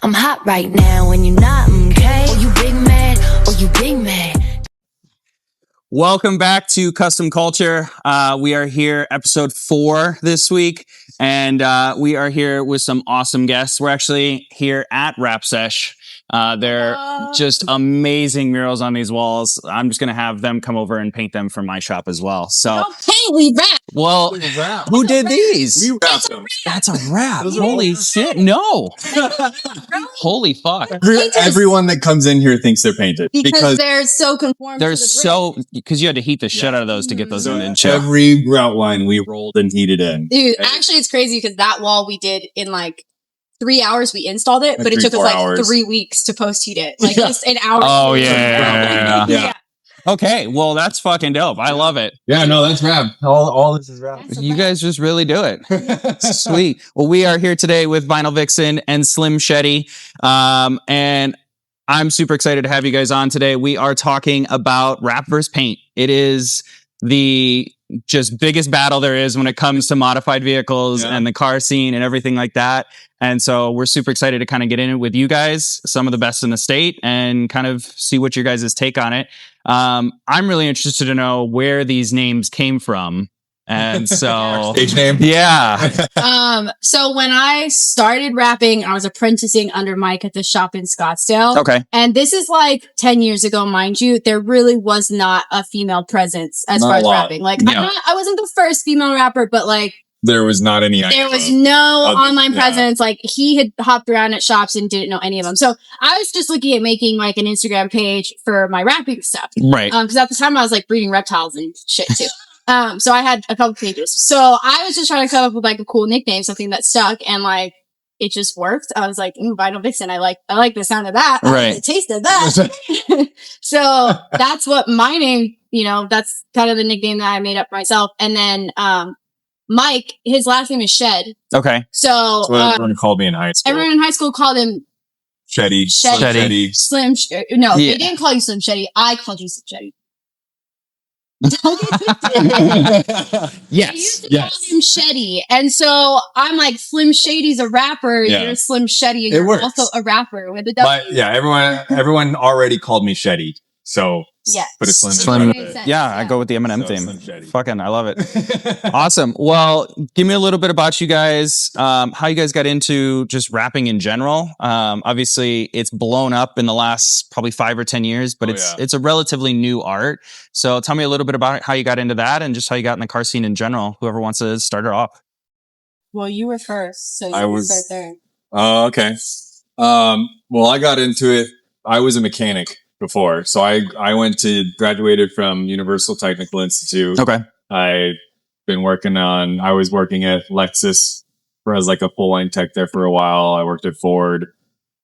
I'm hot right now and you're not, okay? Or you big mad, or you big mad. Welcome back to Custom Culture. We are here, episode 4 this week, and we are here with some awesome guests. We're actually here at Rap Sesh. They're just amazing murals on these walls. I'm just going to have them come over and paint them for my shop as well. So, we rap. Well, who did these? We wrapped them. That's a wrap. Holy shit. No. Holy fuck. Everyone that comes in here thinks they're painted. Because they're so conformed They're to the so, because you had to heat the shit out of those to get those in. Every route line we rolled and heated in. Dude, actually it's crazy because that wall we did in like 3 hours we installed it, but it took us like 3 weeks to post heat it. Like just an hour. Oh yeah. Yeah. Okay, well that's fucking dope. I love it. Yeah, no, that's rap. All this is rap. You guys just really do it. Sweet. Well, we are here today with Vinyl Vixen and Slim Sheddy. And I'm super excited to have you guys on today. We are talking about rap versus paint. It is the just biggest battle there is when it comes to modified vehicles and the car scene and everything like that. And so we're super excited to kind of get in it with you guys, some of the best in the state, and kind of see what your guys' take on it. I'm really interested to know where these names came from. And so stage name. Yeah. So when I started rapping, I was apprenticing under Mike at the shop in Scottsdale. Okay. And this is like 10 years ago, mind you. There really was not a female presence as far as rapping. Like I wasn't the first female rapper, but like there was not any. There was no online presence. Like he had hopped around at shops and didn't know any of them. So I was just looking at making like an Instagram page for my rapping stuff. Right. Because at the time I was like breeding reptiles and shit too. So I had a couple pages. So I was just trying to come up with like a cool nickname, something that stuck, and like it just worked. I was like, Vinyl Vixen. I like the sound of that. I like the taste of that. So that's what my name, that's kind of the nickname that I made up for myself. And then Mike, his last name is Shed. Okay. So that's what everyone called me in high school. Everyone in high school called him Sheddy. Slim. No, they didn't call you Slim Sheddy. I called you Slim Sheddy. Yes. Call him Sheddy, and so I'm like, Slim Shady's a rapper. You're Slim Sheddy, and you're also a rapper with a W. But everyone already called me Sheddy, so put a Slim. I go with the Eminem theme. Fucking, I love it. Awesome. Well, give me a little bit about you guys. How you guys got into just rapping in general. Obviously, it's blown up in the last probably 5 or 10 years, but it's a relatively new art. So tell me a little bit about how you got into that and just how you got in the car scene in general. Whoever wants to start it off. Well, you were first, so you can start there. Oh, okay. Well, I got into it. I was a mechanic before. So I graduated from Universal Technical Institute. Okay. I was working at Lexus as like a full line tech there for a while. I worked at Ford.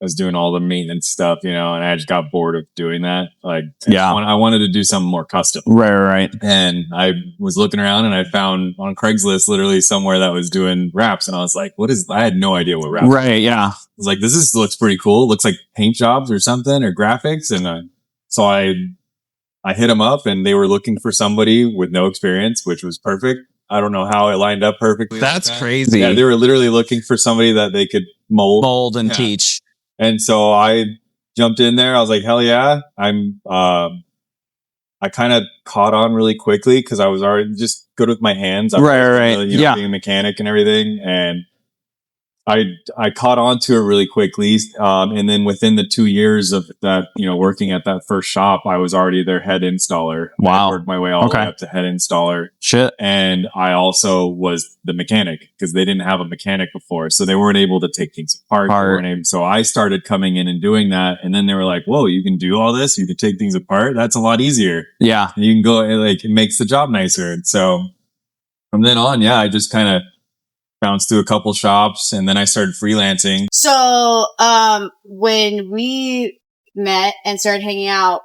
I was doing all the maintenance stuff, and I just got bored of doing that. Like, I wanted to do something more custom. Right. And I was looking around and I found on Craigslist literally somewhere that was doing raps. And I was like, I had no idea what rap was. Right. Yeah. I was like, this looks pretty cool. It looks like paint jobs or something or graphics. And so I hit them up and they were looking for somebody with no experience, which was perfect. I don't know how it lined up perfectly. That's crazy. Yeah, they were literally looking for somebody that they could mold and teach. And so I jumped in there. I was like, hell yeah. I kind of caught on really quickly because I was already just good with my hands. Right. Being a mechanic and everything. And I caught on to it really quickly. And then within the 2 years of that, working at that first shop, I was already their head installer. Wow. I worked my way all the way up to head installer. Shit. And I also was the mechanic because they didn't have a mechanic before. So they weren't able to take things apart. So I started coming in and doing that. And then they were like, whoa, you can do all this? You can take things apart? That's a lot easier. Yeah. And you can go, it makes the job nicer. And so from then on, I just kind of bounced through a couple shops and then I started freelancing. So, when we met and started hanging out,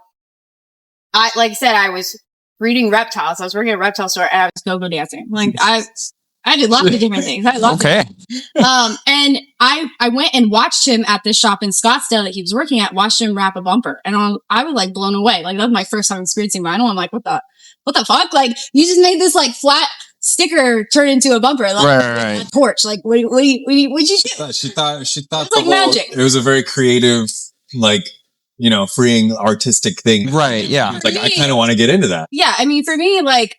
like I said, I was breeding reptiles. I was working at a reptile store and I was go-go dancing. Like I did lots of different things. I loved it. And I went and watched him at this shop in Scottsdale that he was working at, watched him wrap a bumper. And I was like blown away. Like that was my first time experiencing vinyl. I'm like, what the fuck? Like you just made this like flat sticker turned into a bumper, like Right. a torch. Like, what'd you do? She thought It's the like whole, magic. it was a very creative, like, freeing artistic thing. Right, yeah. Like, I kind of want to get into that. Yeah, I mean, for me, like,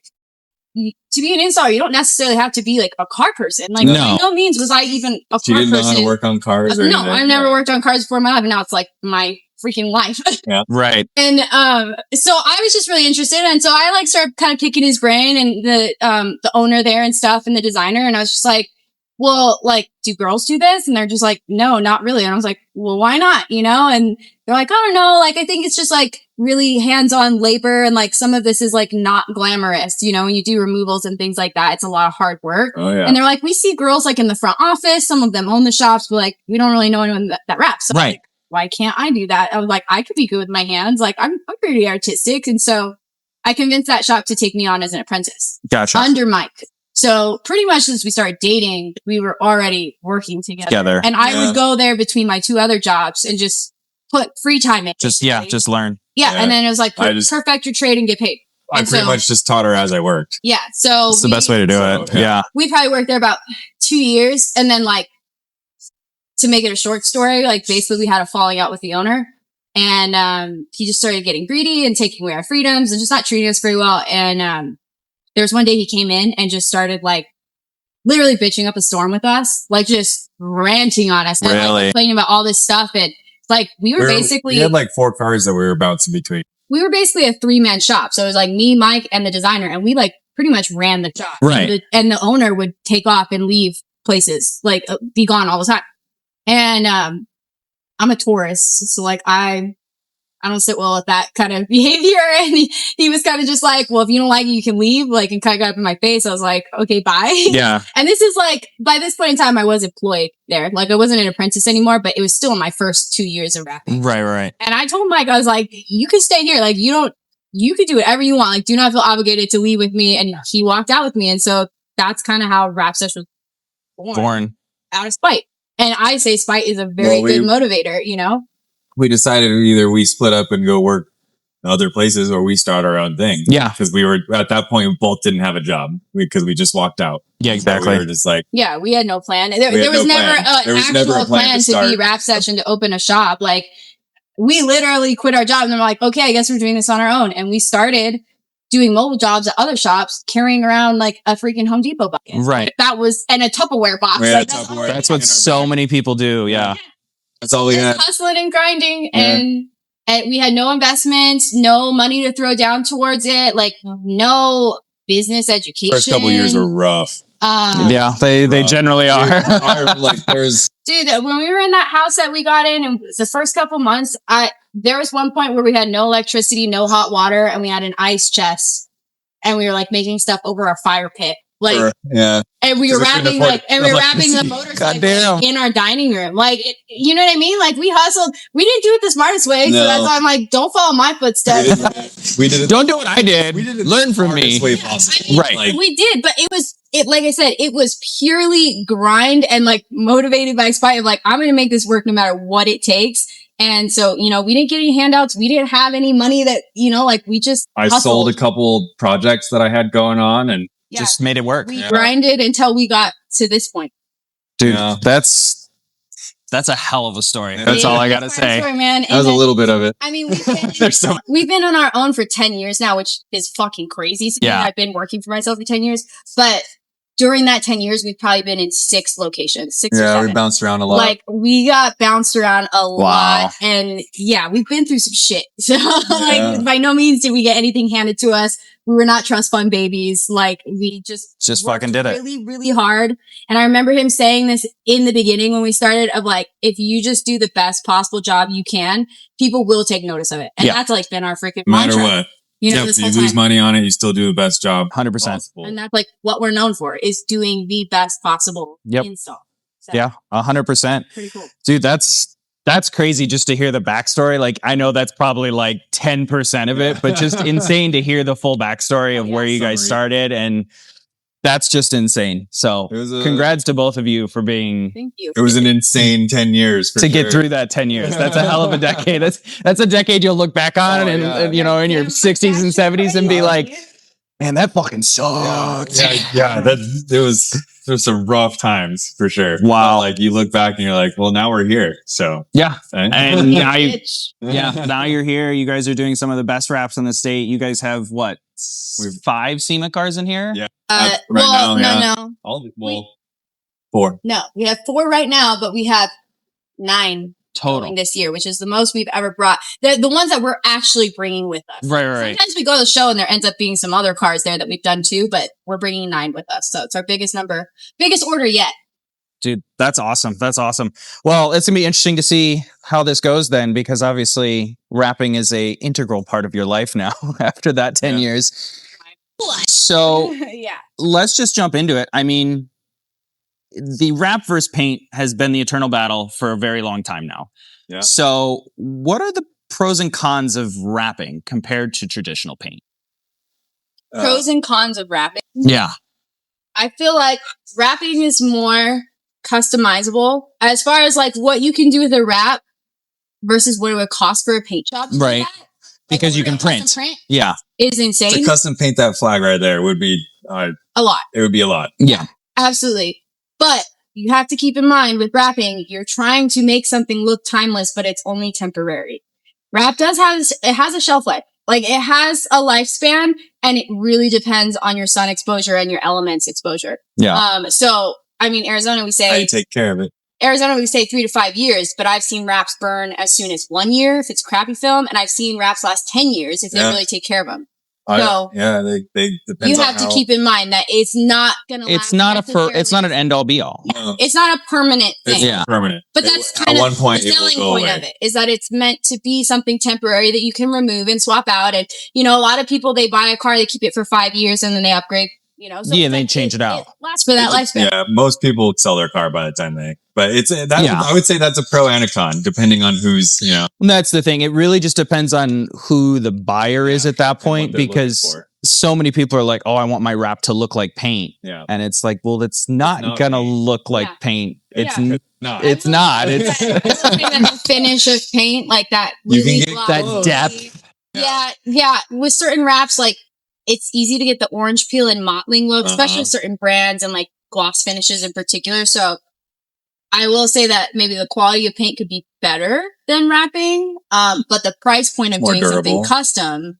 to be an installer, you don't necessarily have to be like a car person. Like, No. by no means was I even a She car didn't know person. how to work on cars or No, anything. I've never worked on cars before in my life, and now it's like my freaking life. Right. And so I was just really interested, and so I like started kind of picking his brain and the owner there and stuff, and the designer, and I was just like, well, like, do girls do this? And they're just like, no, not really. And I was like, well, why not? And they're like, I don't know. Like, I think it's just like really hands-on labor. And like some of this is like not glamorous, when you do removals and things like that, it's a lot of hard work. Oh yeah. And they're like, we see girls like in the front office. Some of them own the shops, but like, we don't really know anyone that raps. So I'm Right. like, why can't I do that? I was like, I could be good with my hands. Like, I'm pretty artistic. And so I convinced that shop to take me on as an apprentice Gotcha. under Mike. So pretty much since we started dating, we were already working together. And I would go there between my 2 other jobs and just put free time in. Just learn. Yeah. Yeah. And then it was like, perfect your trade and get paid. I And pretty much just taught her as I worked. Yeah. So It's the best way to do it. Yeah. we probably worked there about 2 years. And then like, to make it a short story, like basically we had a falling out with the owner, and he just started getting greedy and taking away our freedoms and just not treating us very well. And there was one day he came in and just started like literally bitching up a storm with us, like just ranting on us and like Really? complaining about all this stuff. And like we had like 4 cars that we were bouncing between. we were basically a 3-man shop. So it was like me, Mike, and the designer, and we like pretty much ran the shop. Right. And the owner would take off and leave places, like be gone all the time. And I'm a Taurus, so like I don't sit well with that kind of behavior. And he was kind of just like, well, if you don't like it, you can leave, like, and kind of got up in my face. I was like, okay, bye. Yeah. And this is like, by this point in time, I was employed there. Like, I wasn't an apprentice anymore, but it was still in my first 2 years of rapping. Right. And I told Mike, I was like, you can stay here. Like, you could do whatever you want. Like, do not feel obligated to leave with me. And he walked out with me. And so that's kind of how Rap Sesh was born. Out of spite. And I say spite is a very good motivator, We decided either we split up and go work other places or we start our own thing. Yeah. Because we were, at that point, we both didn't have a job because we just walked out. Yeah, exactly. So we were just like, yeah, we had no plan. There We had was no never plan. There was an never actual a plan plan to to start. be Rap Session to open a shop. Like, we literally quit our job and we're like, okay, I guess we're doing this on our own. And we started doing mobile jobs at other shops, carrying around like a freaking Home Depot bucket. Right. That was, and a Tupperware box. We had Like, a Tupperware. That's what so many people do. Yeah. that's all we had. just hustling and grinding. Yeah. And we had no investments, no money to throw down towards it, like no business education. First couple years were rough. Yeah. They generally are. Dude, when we were in that house that we got in, and the first couple months, there was one point where we had no electricity, no hot water, and we had an ice chest, and we were like making stuff over our fire pit, like, yeah. and we were 'Cause we couldn't wrapping afford like, and we were wrapping the electricity. motorcycle Goddamn. in our dining room, like, you know what I mean? Like, we hustled. We didn't do it the smartest way, so No. that's why I'm like, don't follow my footsteps. We did it. Don't do what I did. We did it Learn the from me. smartest way possible. I mean, Right. Like, we did, but it like I said, it was purely grind and like motivated by spite of like, I'm going to make this work no matter what it takes. And so, we didn't get any handouts. We didn't have any money that, like we just I hustled. sold a couple projects that I had going on, and Yeah. Just made it work. We grinded until we got to this point. Dude, Yeah. that's a hell of a story. Yeah. That's all I It's gotta a say. story, man. that was a little bit of it. I mean, we've been, There's so we've been on our own for 10 years now, which is fucking crazy. So Yeah. I've been working for myself for 10 years, but during that 10 years, we've probably been in 6 locations, 6 or Yeah, 7. we bounced around a lot. Like, we got bounced around a Wow. lot. And yeah, we've been through some shit. So, like, by no means did we get anything handed to us. We were not trust fund babies. Like, we just worked fucking did it. really, really hard. And I remember him saying this in the beginning when we started of like, if you just do the best possible job you can, people will take notice of it. And Yeah. that's like been our freaking no matter mantra. what. This If whole you lose time. money on it, you still do the best job 100%. possible. And that's like what we're known for is doing the best possible Yep. install. So, Yeah, 100%. pretty cool. Dude, that's crazy just to hear the backstory. Like, I know that's probably like 10% of it, but just insane to hear the full backstory of Yeah, where you guys summary. started. And that's just insane. So It was a- congrats to both of you for being Thank you. It was an insane 10 years for to get sure. through that 10 years. That's a hell of a decade. That's a decade you'll look back on Oh, and yeah. in your 60s and 70s and be like, Man, that fucking sucked. Yeah. There's some rough times for sure. Wow. But, like you look back and you're like, well, now we're here. So Yeah. And now you, Bitch. now you're here. You guys are doing some of the best wraps in the state. You guys have what? We've- 5 SEMA cars in here? Yeah. Well, now, yeah. no. Well, 4. No, we have 4 right now, but we have 9 Total. going this year, which is the most we've ever brought. They're the ones that we're actually bringing with us. Right. Sometimes we go to the show and there ends up being some other cars there that we've done too, but we're bringing 9 with us. So it's our biggest order yet. Dude, that's awesome. That's awesome. Well, it's gonna be interesting to see how this goes then, because obviously wrapping is a integral part of your life now after that 10 years. So Yeah. let's just jump into it. I mean, the wrap versus paint has been the eternal battle for a very long time now. Yeah. So what are the pros and cons of wrapping compared to traditional paint? Pros and cons of wrapping. Yeah. I feel like wrapping is more customizable as far as like what you can do with a wrap versus what it would cost for a paint job. to do Right. that. Because you can custom print. Yeah. is To insane. custom paint that flag right there would be, A lot. it would be a lot. Yeah. Absolutely. But you have to keep in mind with wrapping, you're trying to make something look timeless, but it's only temporary. Wrap has a shelf life. Like it has a lifespan and it really depends on your sun exposure and your elements exposure. Yeah. So I mean, Arizona, we How say you take care of it. 3 to 5 years, but I've seen wraps burn as soon as 1 year if it's crappy film. And I've seen wraps last 10 years if they Yeah. really take care of them. Oh, So yeah, they depends you on have to how- keep in mind that it's not going to It's not it's not an end all be all. No, it's not a permanent it's thing. Yeah. permanent. But It- that's at kind one of point the it will selling go point away. of it is that it's meant to be something temporary that you can remove and swap out. And, you know, a lot of people, they buy a car, they keep it for 5 years and then they upgrade, you know. So Yeah, it's they like change it out. It lasts for that lifespan. Yeah, most people sell their car by the time but it's that. Yeah. I would say that's a pro and a con, depending on who's And that's the thing. It really just depends on who the buyer is at that and what point, they're looking because for. so many people are like, "Oh, I want my wrap to look like paint," Yeah, and it's like, "Well, it's not not gonna paint. look like Yeah. paint. It's Yeah. no, it's not. It's Looking at the finish of paint, like that You can really get that glossy- depth. Yeah. With certain wraps, like it's easy to get the orange peel and mottling look, especially with certain brands and like gloss finishes in particular. So I will say that maybe the quality of paint could be better than wrapping, but the price point of More doing something durable. custom,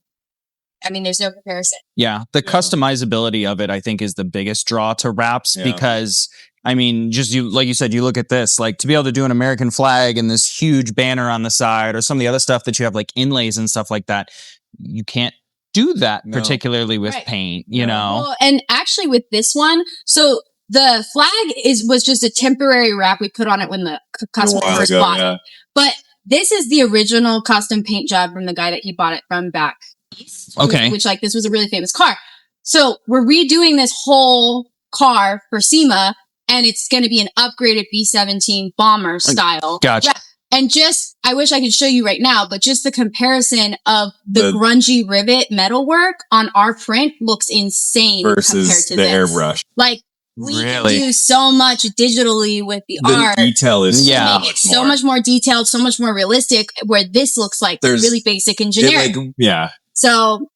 I mean, there's no comparison. Yeah, the Yeah. customizability of it, I think, is the biggest draw to wraps Yeah. because, I mean, just like you said, you look at this, like to be able to do an American flag and this huge banner on the side, or some of the other stuff that you have, like inlays and stuff like that, you can't do that No. particularly with Right. paint. You No. know, Well, and actually with this one, so the flag was just a temporary wrap we put on it when the a customer while first ago. bought it. Yeah, But this is the original custom paint job from the guy that he bought it from back east. Okay. Which like this was a really famous car. So we're redoing this whole car for SEMA and it's going to be an upgraded B-17 bomber style. gotcha. wrap. And just, I wish I could show you right now, but just the comparison of the The- grungy rivet metalwork on our print looks insane compared versus to the this. airbrush. Like, we Really? can do so much digitally with the The art. detail is Yeah. so Make it much so more. much more detailed, so much more realistic, where this looks like There's- really basic and It, generic. like, yeah, So,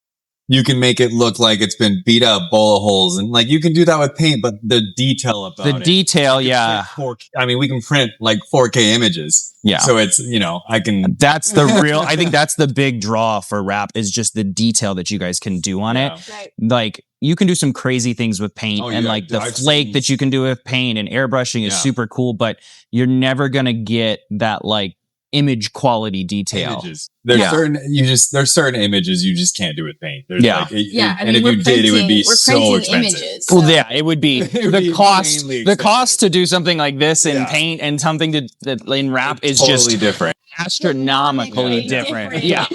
you can make it look like it's been beat up, bullet holes, and like you can do that with paint, but the detail about The it. detail, we can yeah, print 4K I mean, we can print like 4K images. yeah. So it's I can. That's the real. I think that's the big draw for wrap is just the detail that you guys can do on it. Yeah. right. Like you can do some crazy things with paint Oh, and yeah. like the I've flake seen- that you can do with paint and airbrushing is Yeah. super cool, but you're never gonna get that like image quality detail. Images. There's Yeah. there's certain images you just can't do with paint. There's Yeah. like, Yeah, I and mean, if we're you did, it would be we're so printing expensive. images. Well, so- yeah, it would be It would the be cost. insanely The expensive. cost to do something like this in Yeah. paint and something that in wrap is totally just different. astronomically Yeah. different. Yeah,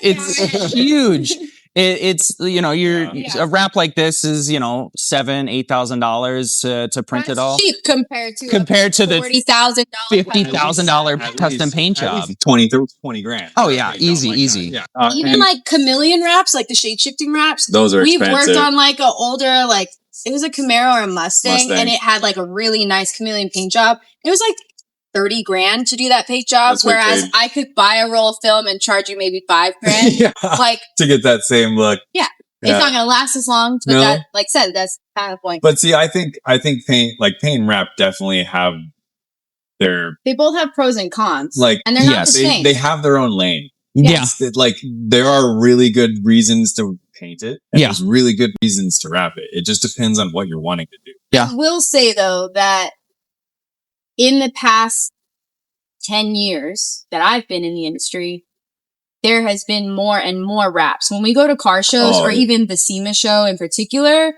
it's huge. It's you're Yeah. a wrap like this is $7,000-8,000 to print That's it all cheap compared to the $40,000 $50,000 At custom least- paint at job. least 20 grand. Oh, yeah, Something easy, like easy. that. Yeah. Even And like chameleon wraps, like the shade shifting wraps. those are We've expensive. worked on like a older, like it was a Camaro or a Mustang, Mustang. and it had like a really nice chameleon paint job. It was like 30 grand to do that paint job, That's what whereas they- I could buy a roll of film and charge you maybe 5 grand. yeah. Like, To get that same look. Yeah. It's not gonna last as long, but No. that, like I said, that's kind of the point. But see, I think paint and rap definitely have their They both have pros and cons, like. and they're not yes, the same. They have their own lane. Yeah. Like there are really good reasons to paint it. And Yeah. there's really good reasons to wrap it. It just depends on what you're wanting to do. Yeah. I will say though that in the past 10 years that I've been in the industry, there has been more and more wraps. When we go to car shows or even the SEMA show in particular,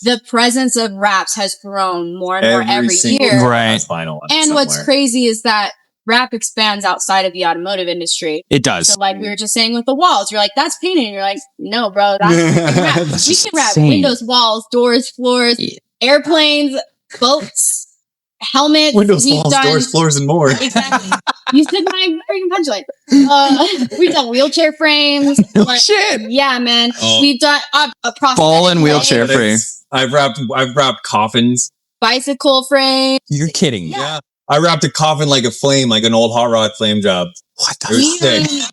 the presence of wraps has grown more and more every single year. car Right. has vinyl on it And what's somewhere. crazy is that wrap expands outside of the automotive industry. It does. So like we were just saying with the walls, you're like, that's painted. And you're like, no, bro, that's freaking wrap. That's We can wrap insane. windows, walls, doors, floors, Yeah. airplanes, boats, helmets. Windows, We've walls, done- doors, floors, and more. Exactly. You said my freaking punchline. We've done wheelchair frames. No Like, shit. yeah, man. Oh. We've done a prosthetic Fallen leg, wheelchair frame. I've wrapped coffins. bicycle frame. You're kidding. Yeah. I wrapped a coffin like a flame, like an old hot rod flame job. What It was sick.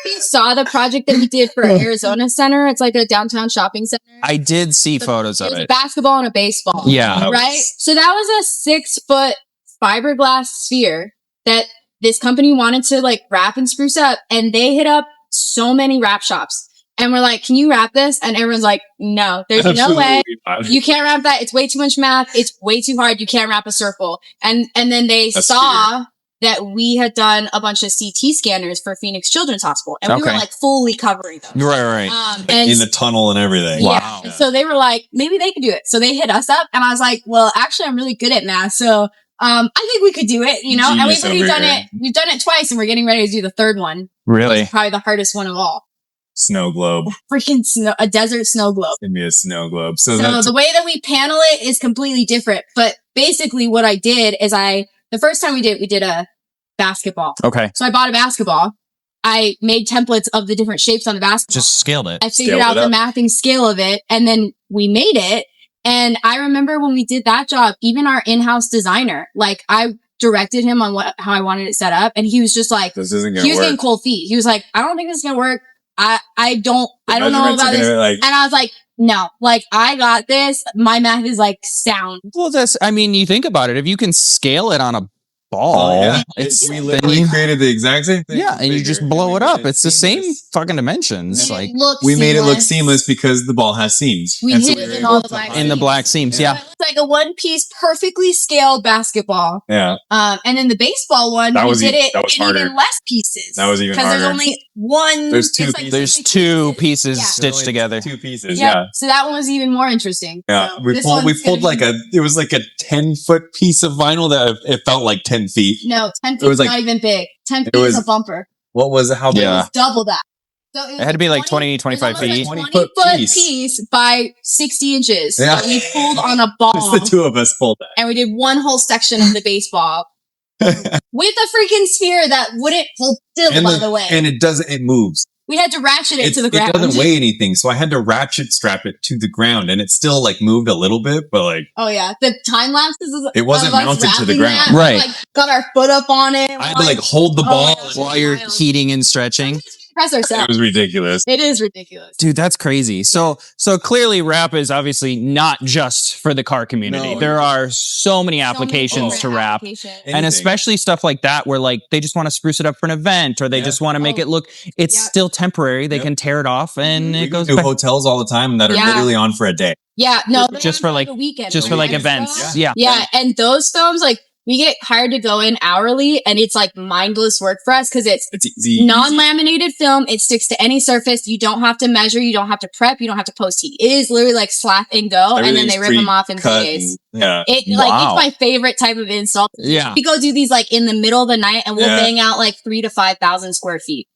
You saw the project that we did for Arizona Center. It's like a downtown shopping center. I did see photos It of was a it. basketball and a baseball. Yeah. That was- Right? So that was a 6-foot fiberglass sphere that this company wanted to like wrap and spruce up. And they hit up so many wrap shops. And we're like, can you wrap this? And everyone's like, no, there's no way. Absolutely not. You can't wrap that. It's way too much math. It's way too hard. You can't wrap a circle. And then they That's saw that we had done a bunch of CT scanners for Phoenix Children's Hospital. And we were Okay. like fully covering them. Right. And In the tunnel and everything. yeah. Wow. And so they were like, maybe they could do it. So they hit us up and I was like, well, actually I'm really good at math. So, I think we could do it, you know, and Genius we've already over done here. it. We've done it twice and we're getting ready to do the third one. Really? Probably the hardest one of all. Snow globe. Freaking snow, a desert snow globe. Give me a snow globe. So So that's the way that we panel it is completely different. But basically what I did is the first time we did a basketball. Okay. So I bought a basketball. I made templates of the different shapes on the basketball. Just scaled it. I figured Scaled out it the up. mathing scale of it and then we made it. And I remember when we did that job, even our in-house designer, like I directed him on how I wanted it set up. And he was just like, this isn't he gonna was work. getting cold feet. He was like, I don't think this is going to work. I don't The know measurements about are this. gonna, like, And I was like, no, like I got this. My math is like sound. Well, you think about it. If you can scale it on a ball, oh, yeah. it's we then literally you, created the exact same thing. yeah, and you Bigger, just and blow we it made up. It's the same seamless. fucking dimensions. And Like it looks We made it look seamless. seamless because the ball has seams. We And so hid we it were in able all the to black hide in the it. black seams, So yeah. it was like a one-piece, perfectly scaled basketball. Yeah. And then the baseball one, That we was did it that was in harder. even less pieces. That was even because there's harder. only one. There's two it's pieces. There's six two pieces Yeah. stitched Only together. Two pieces. Yeah. Yeah. So that one was even more interesting. Yeah. So We this pulled one's gonna like be- it was like a 10-foot piece of vinyl that it felt like 10 feet. No, 10 feet It was is like- not even big. 10 feet it is was- a bumper. What was it? How big? Yeah. It was double that. So It had to be like 20, 25 feet. 20-foot 20-foot piece. piece by 60 inches. Yeah. That we pulled on a Just ball. the two of us pulled that. And we did one whole section of the baseball with a freaking sphere that wouldn't hold still, by the way. And it moves. We had to ratchet it to the It ground. doesn't weigh anything, so I had to ratchet strap it to the ground, and it still like moved a little bit, but like Oh yeah, the time lapses. It wasn't of us mounted to the wrapping ground. that, we, Right. Like got our foot up on it. I had to like hold the Oh ball. my gosh. While you're Wild. heating and stretching. Press It ourselves. was ridiculous. It is ridiculous. Dude, that's crazy. So clearly rap is obviously not just for the car community. No. There are so many So many applications to different rap. applications. And Anything. especially stuff like that where like they just want to spruce it up for an event or they Yeah. just want to make Oh. it look it's Yep. still temporary. They Yep. can tear it off and Mhm. it goes do back hotels all the time that are Yeah. literally on for a day. Yeah, no, they're just on for like the weekend. just for like events. Extra. Yeah. Yeah, and those films, like we get hired to go in hourly, and it's like mindless work for us because it's It's easy. non-laminated film. It sticks to any surface. You don't have to measure. You don't have to prep. You don't have to post heat. It is literally like slap and go, and then they Everything's rip them off in 3 pre-cut days. and- yeah. It Wow. like it's my favorite type of install. Yeah. We go do these like in the middle of the night, and we'll Yeah. bang out like 3,000 to 5,000 square feet.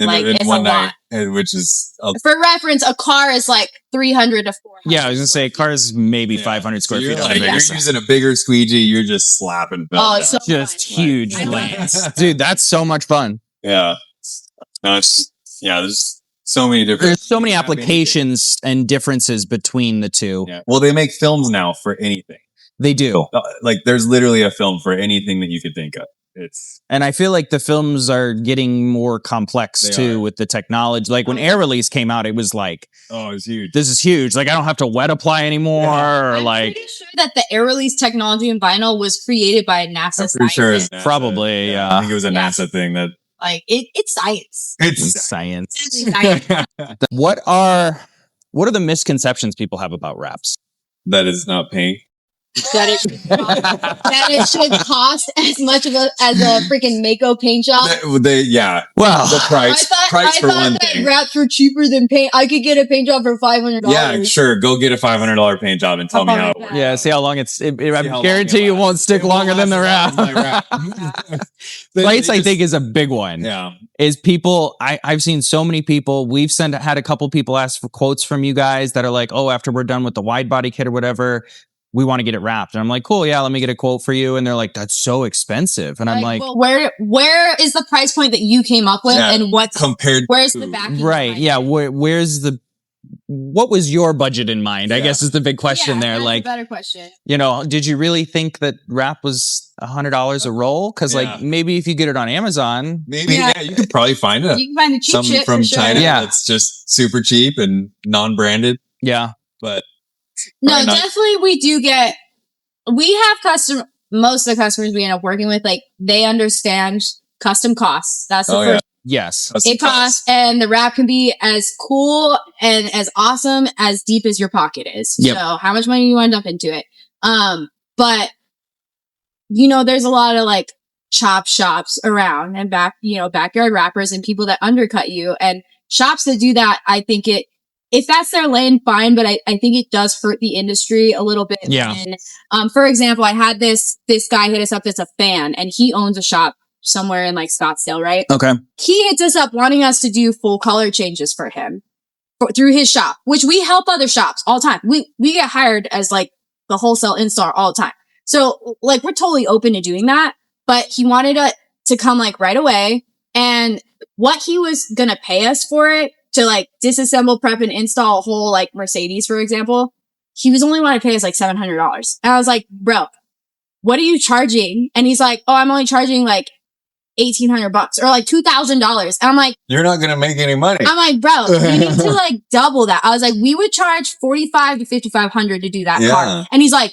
In, like, in it's one a lot. night, which is For reference, a car is like 300 to 400. Yeah, I was gonna say cars maybe yeah. 500 square So feet you're, on like, the you're base. using a bigger squeegee. You're just slapping. Oh, felt it's so down. Just fun. huge I know. lanes. Dude, that's so much fun. Yeah. No, it's there's so many different. There's so many you can have applications and differences between the two. anything. Yeah. Well, they make films now for anything. They do. Like there's literally a film for anything that you could think of. And I feel like the films are getting more complex They too are. with the technology. Like when Air Release came out, it was like, Oh, it's huge. this is huge. Like I don't have to wet apply anymore. Or I'm like pretty sure that the air release technology in vinyl was created by a NASA I'm pretty sure scientist. it's NASA. Probably, yeah. I think it was a Yeah. NASA thing that Like it's science. it's science. It's science. What are the misconceptions people have about wraps? that is not paint. that it should cost as much as a freaking Mako paint job. Yeah. Well, The price for one that thing. wraps were cheaper than paint. I could get a paint job for $500. Yeah, sure. Go get a $500 paint job and tell me how it works. yeah, see how long I long guarantee it you lasts. won't stick It won't longer than the wrap. last as long as my wrap. Price, I Just- think, is a big one. Yeah. Is people, I've seen so many people, had a couple people ask for quotes from you guys that are like, oh, after we're done with the wide body kit or whatever, we want to get it wrapped. And I'm like, cool, yeah, let me get a quote for you. And they're like, that's so expensive. And I'm like, well, where is the price point that you came up with, Yeah, and compared where's to, the backing? right, behind yeah, it? what was your budget in mind? I Yeah. guess is the big question Yeah, there. that's Like, a better question. did you really think that wrap was $100 a roll? Because Yeah. like maybe if you get it on Amazon, maybe Yeah. you could probably find it. You can find the cheap Some shit from for sure. China Yeah. that's just super cheap and non-branded. yeah, But No, Probably not. definitely we have most of the customers we end up working with, like they understand custom costs. That's the Oh, first. yes, that's It the cost. costs, and the wrap can be as cool and as awesome as deep as your pocket is. Yep. So how much money you want to dump into it. But there's a lot of like chop shops around and backyard wrappers and people that undercut you, and shops that do that. I think if that's their lane, fine, but I think it does hurt the industry a little bit. Yeah. And, for example, I had this guy hit us up that's a fan, and he owns a shop somewhere in like Scottsdale, right? okay, He hits us up wanting us to do full color changes for him through his shop, which we help other shops all the time. We get hired as like the wholesale installer all the time. So like we're totally open to doing that, but he wanted to come like right away, and what he was going to pay us for it to like disassemble, prep, and install a whole like Mercedes, for example, he was only wanting to pay us like $700. And I was like, bro, what are you charging? And he's like, oh, I'm only charging like $1,800 or like $2,000. And I'm like, You're not gonna make any money. bro, you need to like double that. I was like, we would charge $4,500 to $5,500 to do that Yeah. car. And he's like,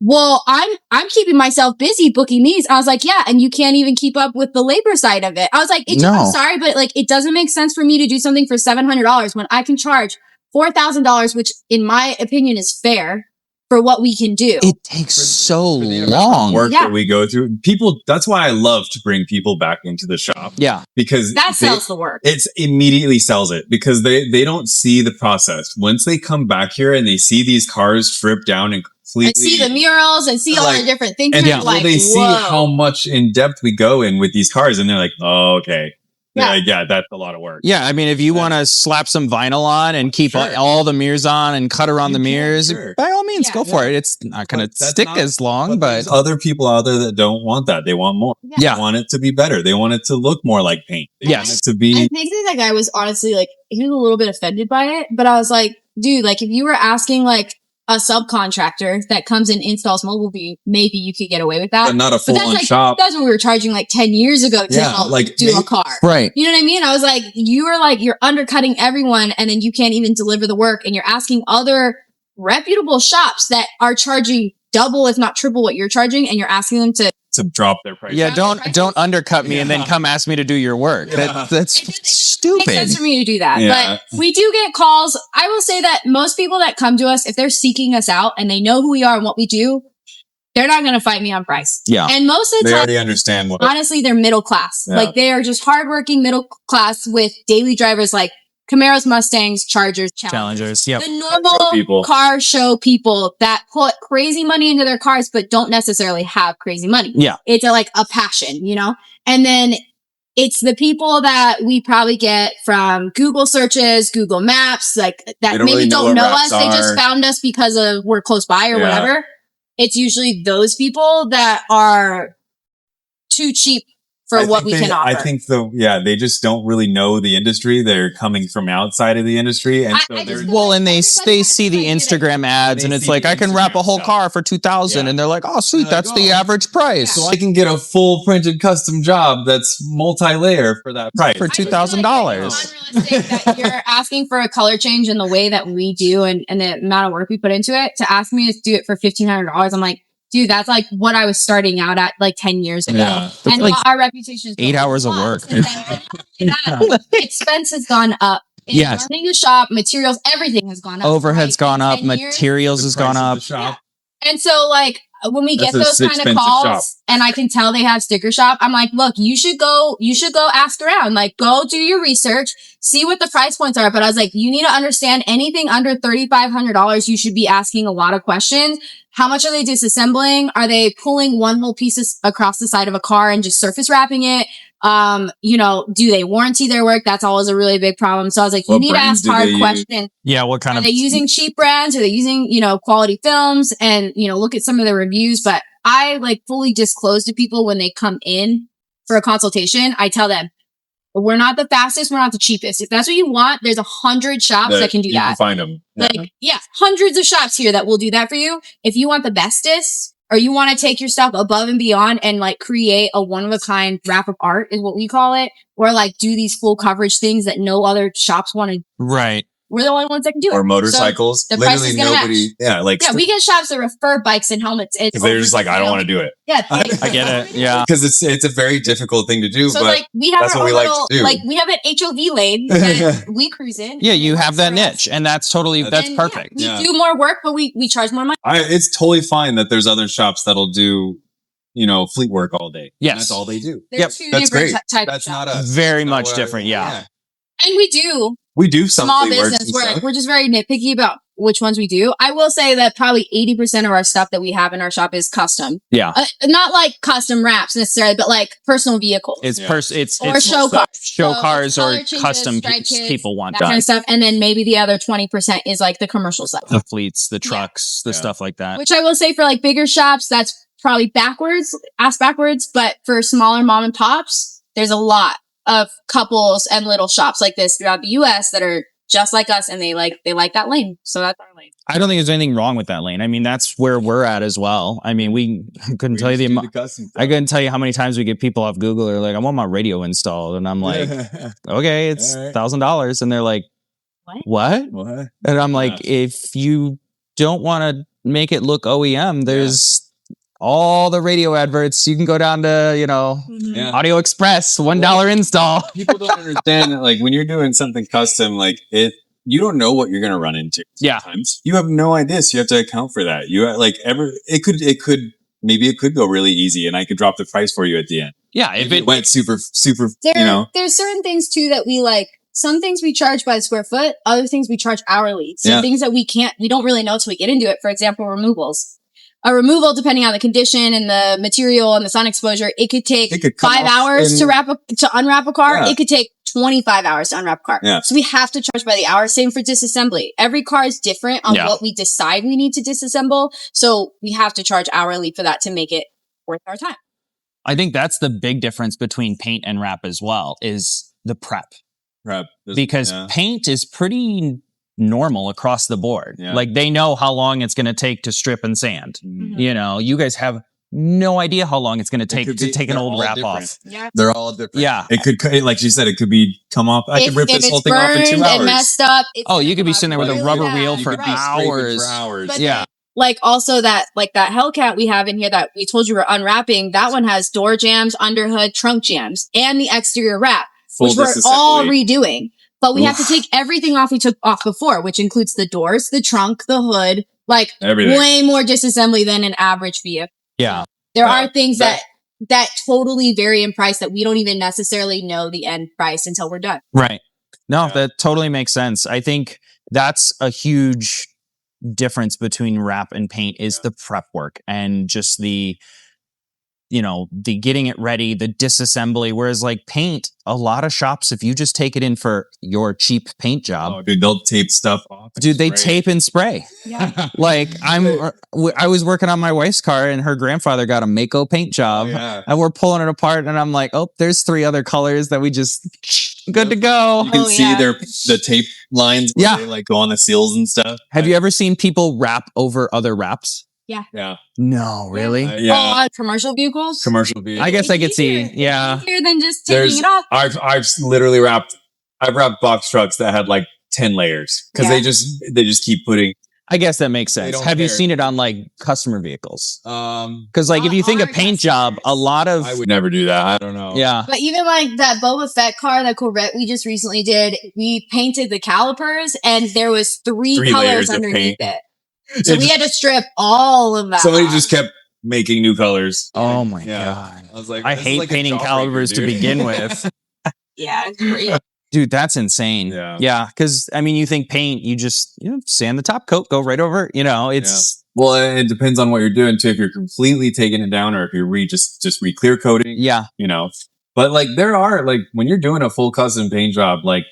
well, I'm keeping myself busy booking these. I was like, yeah, and you can't even keep up with the labor side of it. I was like, No. I'm sorry, but like, it doesn't make sense for me to do something for $700 when I can charge $4,000, which in my opinion is fair for what we can do. it takes so For the amount of long. work Yeah. that we go through. People, that's why I love to bring people back into the shop, Yeah, because That sells the work. it's immediately sells it, because they don't see the process. Once they come back here and they see these cars stripped down and completely, And see the murals and see all Like- the different things. and they're yeah, like, they see whoa. how much in depth we go in with these cars, and they're like, oh, okay. They're Yeah. like, yeah, that's a lot of work. yeah. I mean, if you want to slap some vinyl on and keep Sure. all the mirrors on and cut around the You can, mirrors, sure. by all means, Yeah. go for it. It's not going But to that's stick not- as long, But there's but other people out there that don't want that. They want more. yeah, They want it to be better. They want it to look more like paint. They Yes. want it to I be. think that guy was honestly like, he was a little bit offended by it, but I was like, dude, like if you were asking like a subcontractor that comes and installs mobile beam, maybe you could get away with that. But not a But full that's on like, shop. that's what we were charging like 10 years ago to Yeah, help like, do a maybe- car. right. You know what I mean? I was like, you're undercutting everyone, and then you can't even deliver the work, and you're asking other reputable shops that are charging double, if not triple what you're charging, and you're asking them to. To drop their price. Yeah, Drop the don't prices. undercut me and then Yeah. come ask me to do your work. Yeah. That's It just makes stupid. sense for me to do that. Yeah. But we do get calls. I will say that most people that come to us, if they're seeking us out and they know who we are and what we do, they're not going to fight me on price. Yeah. And most of the They time, already understand what. honestly, they're middle class. Yeah. Like they are just hardworking middle class with daily drivers like Camaros, Mustangs, Chargers, Challengers. Yep. The normal people. car show people that put crazy money into their cars, but don't necessarily have crazy money. Yeah. It's like a passion, And then it's the people that we probably get from Google searches, Google Maps, like that They don't maybe really know don't know what us. wraps They just are. found us because of we're close by or Yeah. whatever. It's usually those people that are too cheap for what we can offer. I think they just don't really know the industry. They're coming from outside of the industry, and and they see the Instagram ads, and it's like, I can wrap a whole car for $2,000, and they're like, oh, sweet, that's the average price. So I can get a full printed custom job that's multi-layer for that price for $2,000. Unrealistic that you're asking for a color change in the way that we do, and the amount of work we put into it. To ask me to do it for $1,500, I'm like, dude, that's like what I was starting out at like 10 years ago. Yeah. And like our reputation is 8 hours of work. Expense has gone up. Yes. Running the shop, materials, everything has gone up. Overhead's gone up. 10 years. Materials has gone up. Yeah. And so like when we get That's those kind of calls shop. and I can tell they have sticker shop, I'm like, look, you should go ask around, like go do your research, see what the price points are. But I was like, you need to understand anything under $3,500, you should be asking a lot of questions. How much are they disassembling? Are they pulling one whole piece across the side of a car and just surface wrapping it? Do they warranty their work? That's always a really big problem. So I was like, you need to ask hard questions. Yeah. What kind Are they using cheap brands? Are they using, quality films? And, look at some of the reviews. But I like fully disclose to people when they come in for a consultation. I tell them, we're not the fastest. We're not the cheapest. If that's what you want, there's 100 shops that can do that. You can find them. Hundreds of shops here that will do that for you. If you want the bestest, or you want to take your stuff above and beyond and like create a one of a kind wrap of art is what we call it, or like do these full coverage things that no other shops want to. Right. We're the only ones that can do it. Or motorcycles. So the price is gonna match. Yeah, we get shops that refer bikes and helmets. They're just like, I don't want to do it. Yeah, I get it. Yeah, because it's a very difficult thing to do. So but like we have that's our what we little, like to do. like we have an HOV lane that we cruise in. Yeah, you have that niche, and that's perfect. We do more work, but we charge more money. It's totally fine that there's other shops that'll do, fleet work all day. Yes, and that's all they do. There's two that's different great. types That's of not shops. us. Very much different. Yeah. And we do some small fleet works business and work. stuff. We're just very nitpicky about which ones we do. I will say that probably 80% of our stuff that we have in our shop is custom. Yeah. Not like custom wraps necessarily, but like personal vehicles. It's or show cars. Show cars or changes, custom stripe kits, people want that done. kind of stuff. And then maybe the other 20% is like the commercial stuff. The fleets, the trucks, the stuff like that. Which I will say for like bigger shops, that's probably backwards. But for smaller mom and pops, there's a lot of couples and little shops like this throughout the US that are just like us, and they like that lane. So that's our lane. I don't think there's anything wrong with that lane. I mean, that's where we're at as well. I mean, I couldn't tell you how many times we get people off Google that are like, I want my radio installed, and I'm like, okay, it's $1,000, and they're like, what? And I'm like, if you don't want to make it look OEM, there's all the radio adverts. You can go down to, Audio Express, $1 install. People don't understand that, like, when you're doing something custom, like you don't know what you're going to run into. Sometimes you have no idea. So you have to account for that. Maybe it could go really easy and I could drop the price for you at the end. Yeah. If it went super, There's certain things too that we like. Some things we charge by the square foot. Other things we charge hourly. Some things that we don't really know until we get into it. For example, removals. A removal, depending on the condition and the material and the sun exposure, it could take 5 hours to unwrap a car. Yeah. It could take 25 hours to unwrap a car. Yeah. So we have to charge by the hour. Same for disassembly. Every car is different on what we decide we need to disassemble. So we have to charge hourly for that to make it worth our time. I think that's the big difference between paint and wrap as well, is the prep. Because paint is pretty normal across the board. Yeah. Like they know how long it's going to take to strip and sand. Mm-hmm. You guys have no idea how long it's going to take to take an old wrap off. Yeah. They're all different. Yeah. It could, like she said, it could be come off. I could rip this whole thing off in 2 hours. And messed up. You could be sitting there with a rubber wheel for hours. But like also that Hellcat we have in here that we told you we're unwrapping, that one has door jams, underhood, trunk jams, and the exterior wrap, which we're all redoing. But we have to take everything off we took off before, which includes the doors, the trunk, the hood, like everything. Way more disassembly than an average vehicle. Yeah. There are things that totally vary in price that we don't even necessarily know the end price until we're done. Right. No, that totally makes sense. I think that's a huge difference between wrap and paint is the prep work and just the the getting it ready, the disassembly. Whereas like paint, a lot of shops, if you just take it in for your cheap paint job, Oh, dude, they'll tape stuff off. and dude, they spray it. tape and spray. Yeah. Like I was working on my wife's car and her grandfather got a Mako paint job Oh, yeah. and we're pulling it apart and I'm like, oh, there's 3 other colors that we just good to go. You can Oh, see yeah. the tape lines where Yeah. they like go on the seals and stuff. Have you ever seen people wrap over other wraps? Yeah. No, really? Yeah. Commercial vehicles. Commercial vehicles. I guess I could see. Easier. Yeah. Easier than just taking There's it off. I've literally wrapped box trucks that had like 10 layers because Yeah. they just keep putting I guess that makes They sense. don't Have you care. seen it on like customer vehicles? um Because like if you think a Our paint job, a customers. lot of I would never do that. I don't know. yeah. But even like that Boba Fett car, that Corvette we just recently did, we painted the calipers and there was 3 3 colors layers of underneath paint. it. So It we just- had to strip all of that. Somebody off. just kept making new colors. Oh my Yeah. god. I was like, I this is hate like a painting jawbreaker, calibers to dude. begin with. Yeah, it's great. Dude, that's insane. Yeah. Yeah. Because I mean, you think paint, you just sand the top coat, go right over. It's Well, it depends on what you're doing too. If you're completely taking it down, or if you're just re-clear coating, yeah. But like there are like when you're doing a full custom paint job, like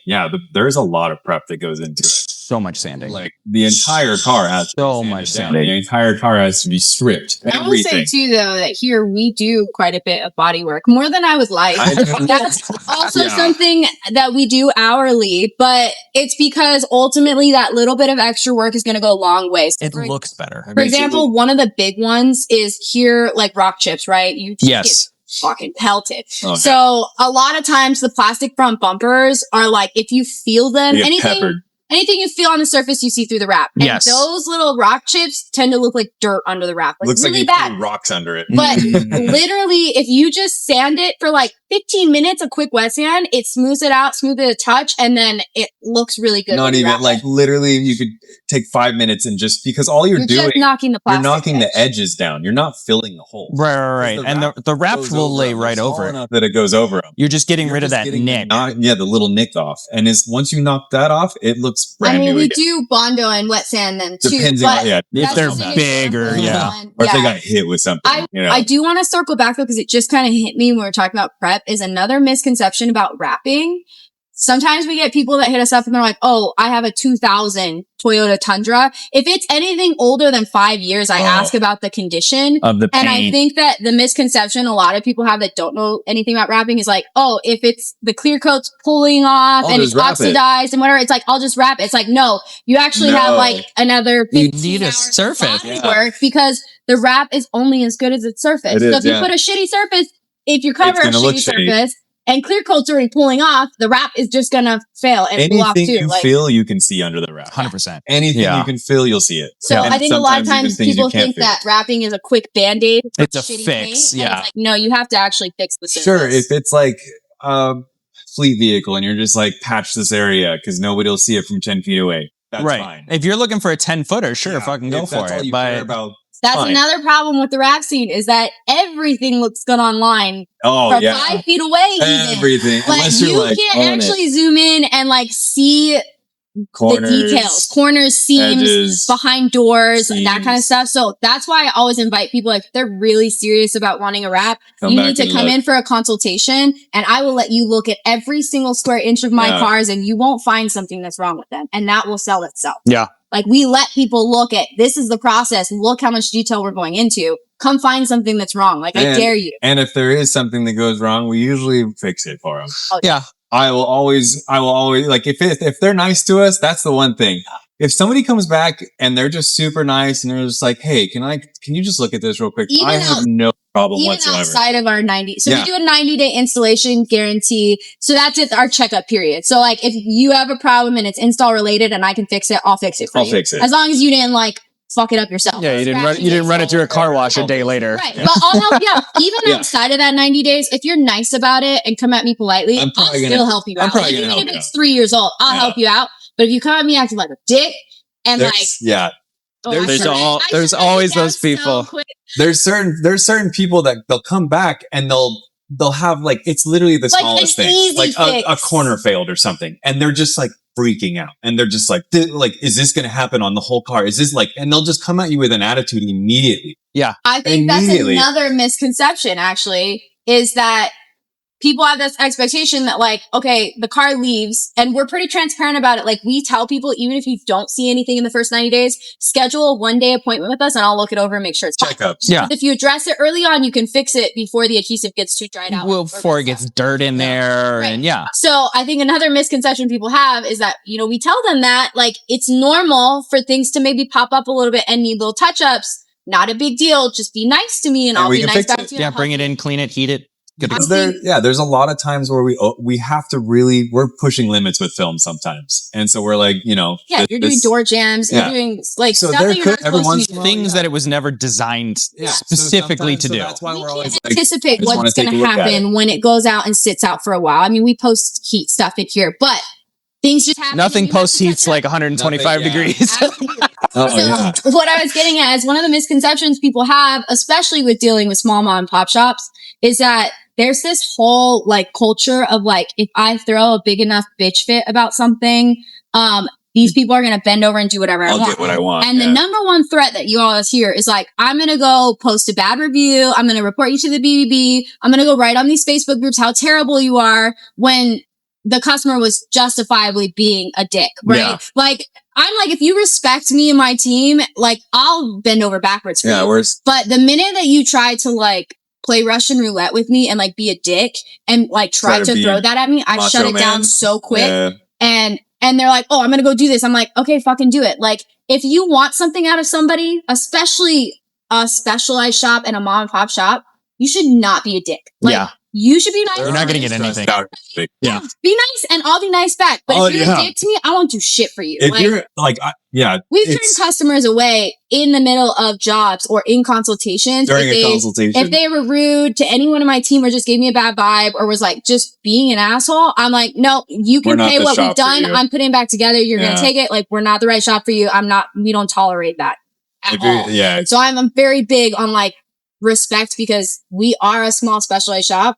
there's a lot of prep that goes into it. So much sanding. Like the entire car has to be So sanded much down. sanding. The entire car has to be stripped. I will say Everything. too, though, that here we do quite a bit of body work, more than I would like. I do. That's also Yeah. something that we do hourly, but it's because ultimately that little bit of extra work is going to go a long way. So it for, looks better. for example, one of the big ones is here, like rock chips, right? You just Yes. get fucking pelted. Oh, So a lot of times the plastic front bumpers are like, if you feel them, They get anything peppered. you feel on the surface, you see through the wrap. And Yes. those little rock chips tend to look like dirt under the wrap. Like Looks really like you bad. threw rocks under it. But literally, if you just sand it for like 15 minutes, a quick wet sand, it smooths it out, smooth it a touch, and then it looks really good. Not when you even wrap like it. literally, you could take 5 minutes and just because all you're doing, just knocking the you're plastic. knocking edge. the edges down. You're not filling the hole. Right. And the wrap Goes will over lay them. right It's over small it. enough that it goes over them. You're just getting rid of that nick. The little nick off, and once you knock that off, it looks brand I mean, new. we again. do Bondo and wet sand them too. Depends but on If that's they're just an big or example. yeah. or if they Yeah. got hit with something. I do want to circle back though, because it just kind of hit me when we were talking about prep, is another misconception about wrapping. Sometimes we get people that hit us up and they're like, oh, I have a 2000 Toyota Tundra. If it's anything older than 5 years, I ask about the condition. Of the paint. And I think that the misconception a lot of people have that don't know anything about wrapping is like, oh, if it's the clear coat's pulling off I'll and it's just wrap it. oxidized and whatever, it's like, I'll just wrap it. It's like, no, you actually have No. like another You 15 need a hours of surface. body Yeah. work because the wrap is only as good as its surface. It So is, if you yeah. put a shitty surface, if you cover a gonna look shitty shitty. surface and clear coat's already pulling off, the wrap is just gonna fail and pull off Anything too. you Like, feel, you can see under the wrap. 100%. Anything Yeah. you can feel, you'll see it. so And I think a lot of sometimes even times things you people can't think feel. that wrapping is a quick band-aid. for It's a shitty fix, paint, and yeah. it's like, no, you have to actually fix the surface. Sure, if it's like a fleet vehicle and you're just like patch this area because nobody will see it from 10 feet away, that's right. fine. If you're looking for a 10-footer, sure, Yeah, fucking go if for that's all it. you care But about, That's fine. another problem with the wrap scene is that everything looks good online Oh from yeah, 5 feet away even. everything. Like Unless you're you like can't on actually zoom in and like see corners, the details, corners, seams, edges, behind doors, that kind of seams. stuff. So that's why I always invite people, like, if they're really serious about wanting a wrap, Come you back need to and come look. in for a consultation and I will let you look at every single square inch of my Yeah. cars and you won't find something that's wrong with them. And that will sell itself. Yeah. Like we let people look at, this is the process. Look how much detail we're going into. Come find something that's wrong. Like I And- dare you. And if there is something that goes wrong, we usually fix it for them. yeah, I will always like if they're nice to us, that's the one thing. If somebody comes back and they're just super nice and they're just like, hey, can you just look at this real quick? Even I have out- no problem Even whatsoever. outside of our 90. So Yeah. we do a 90-day installation guarantee. So that's it, our checkup period. So like if you have a problem and it's install related and I can fix it, I'll fix it for I'll you. fix it. As long as you didn't like fuck it up yourself. yeah. You didn't Scratch run it through a install. car wash a day later. Right. But I'll help you out. Even Yeah. outside of that 90 days, if you're nice about it and come at me politely, I'm I'll probably still gonna- help you I'm out. probably Like, gonna even help if you it's 3 years old, I'll Yeah. help you out. But if you come at me acting like a dick and like, Yeah, oh, There's- I there's shut it- all- I there's shut it always down those people. so quick. there's certain people that they'll come back and they'll have like it's literally the Like smallest an thing, easy like a fix. corner failed or something, and they're just like freaking out, and they're just like, is this going to happen on the whole car? Is this like, and they'll just come at you with an attitude immediately. I think that's Immediately. another misconception, actually, is that people have this expectation that, like, okay, the car leaves, and we're pretty transparent about it. Like, we tell people, even if you don't see anything in the first 90 days, schedule a 1-day appointment with us, and I'll look it over and make sure it's fine. Checkups. Yeah. If you address it early on, you can fix it before the adhesive gets too dried out. Well, before it gets dirt in there, Right. and yeah. So I think another misconception people have is that, you know, we tell them that, like, it's normal for things to maybe pop up a little bit and need little touch-ups. Not a big deal. Just be nice to me, and I'll we be can nice fix back it. to you. Yeah, bring it in, clean it, heat it. Good to go. There's a lot of times where we have to really, we're pushing limits with film sometimes. And so we're like, you know. Yeah, you're doing door jams. Yeah. You're doing, like, So stuff there that you're could- not supposed everyone's to be doing. Things that it was never designed specifically to do. That's why We we're always can't like, anticipate I just wanna what's take going a to look at happen when it goes out and sits out for a while. I mean, we post heat stuff in here, but things just happen. Nothing and you have post to touch heats it up. like 125 Nothing, yeah. degrees. Absolutely. oh, So yeah. what I was getting at is one of the misconceptions people have, especially with dealing with small mom and pop shops, is that there's this whole like culture of like, if I throw a big enough bitch fit about something, these people are going to bend over and do whatever I I'll want. get what I want. And the number one threat that you always hear is like, I'm going to go post a bad review. I'm going to report you to the BBB. I'm going to go write on these Facebook groups how terrible you are, when the customer was justifiably being a dick, right? Yeah. Like, I'm like, if you respect me and my team, like, I'll bend over backwards for Yeah, you. But the minute that you try to like play Russian roulette with me and like be a dick and like try to be throw that at me, I macho shut it down man. so quick. Yeah. And they're like, oh, I'm going to go do this. I'm like, okay, fucking do it. Like, if you want something out of somebody, especially a specialized shop and a mom and pop shop, you should not be a dick. Like, Yeah. you should be nice. You're not going to get anything. Yeah. Be nice and I'll be nice back. But Oh, if you're yeah. a dick to me, I won't do shit for you. If Like, you're like, we've turned it's customers away in the middle of jobs or in consultations. during if a they, consultation. if they were rude to anyone on my team or just gave me a bad vibe or was like just being an asshole, I'm like, no, you We're can not pay the what shop we've for done. you. I'm putting it back together. You're going Yeah. to take it. Like, we're not the right shop for you. We don't tolerate that at If you're- all. yeah, So I'm very big on like respect, because we are a small specialized shop.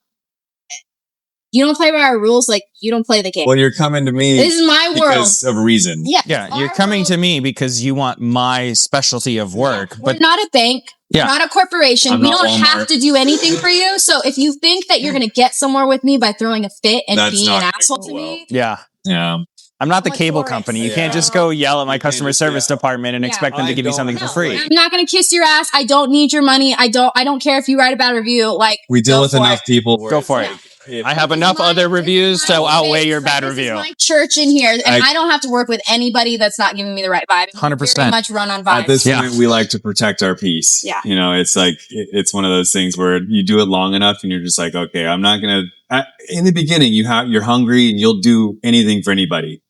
You don't play by our rules, like, you don't play the game. well, you're coming to me This is my world. because of a reason. Yeah. Yeah, you're coming to me because you want my specialty of work. We're But not a bank. Yeah. We're not a corporation. I'm We not don't have Walmart. to do anything for you. So if you think that you're going to get somewhere with me by throwing a fit and That's being not an gonna asshole go to well. me, yeah, Yeah. I'm not the I'm a cable tourist. company. You can't Yeah. just go yell at my You can't customer just- service yeah. department and Yeah. expect them I to give you don't- something for no, free. I'm not going to kiss your ass. I don't need your money. I don't care if you write a bad review. Like, We deal go with for enough it. people. where Go it's for it. like, if- I have This is enough my- other this is reviews my to outweigh space. your bad This is review. my church in here, and I- I don't have to work with anybody that's not giving me the right vibe. 100%. Very much run on vibes. At this Yeah. point, we like to protect our peace. Yeah. You know, it's like, it's one of those things where you do it long enough and you're just like, okay, I'm not going to, in the beginning, you're hungry and you'll do anything for anybody.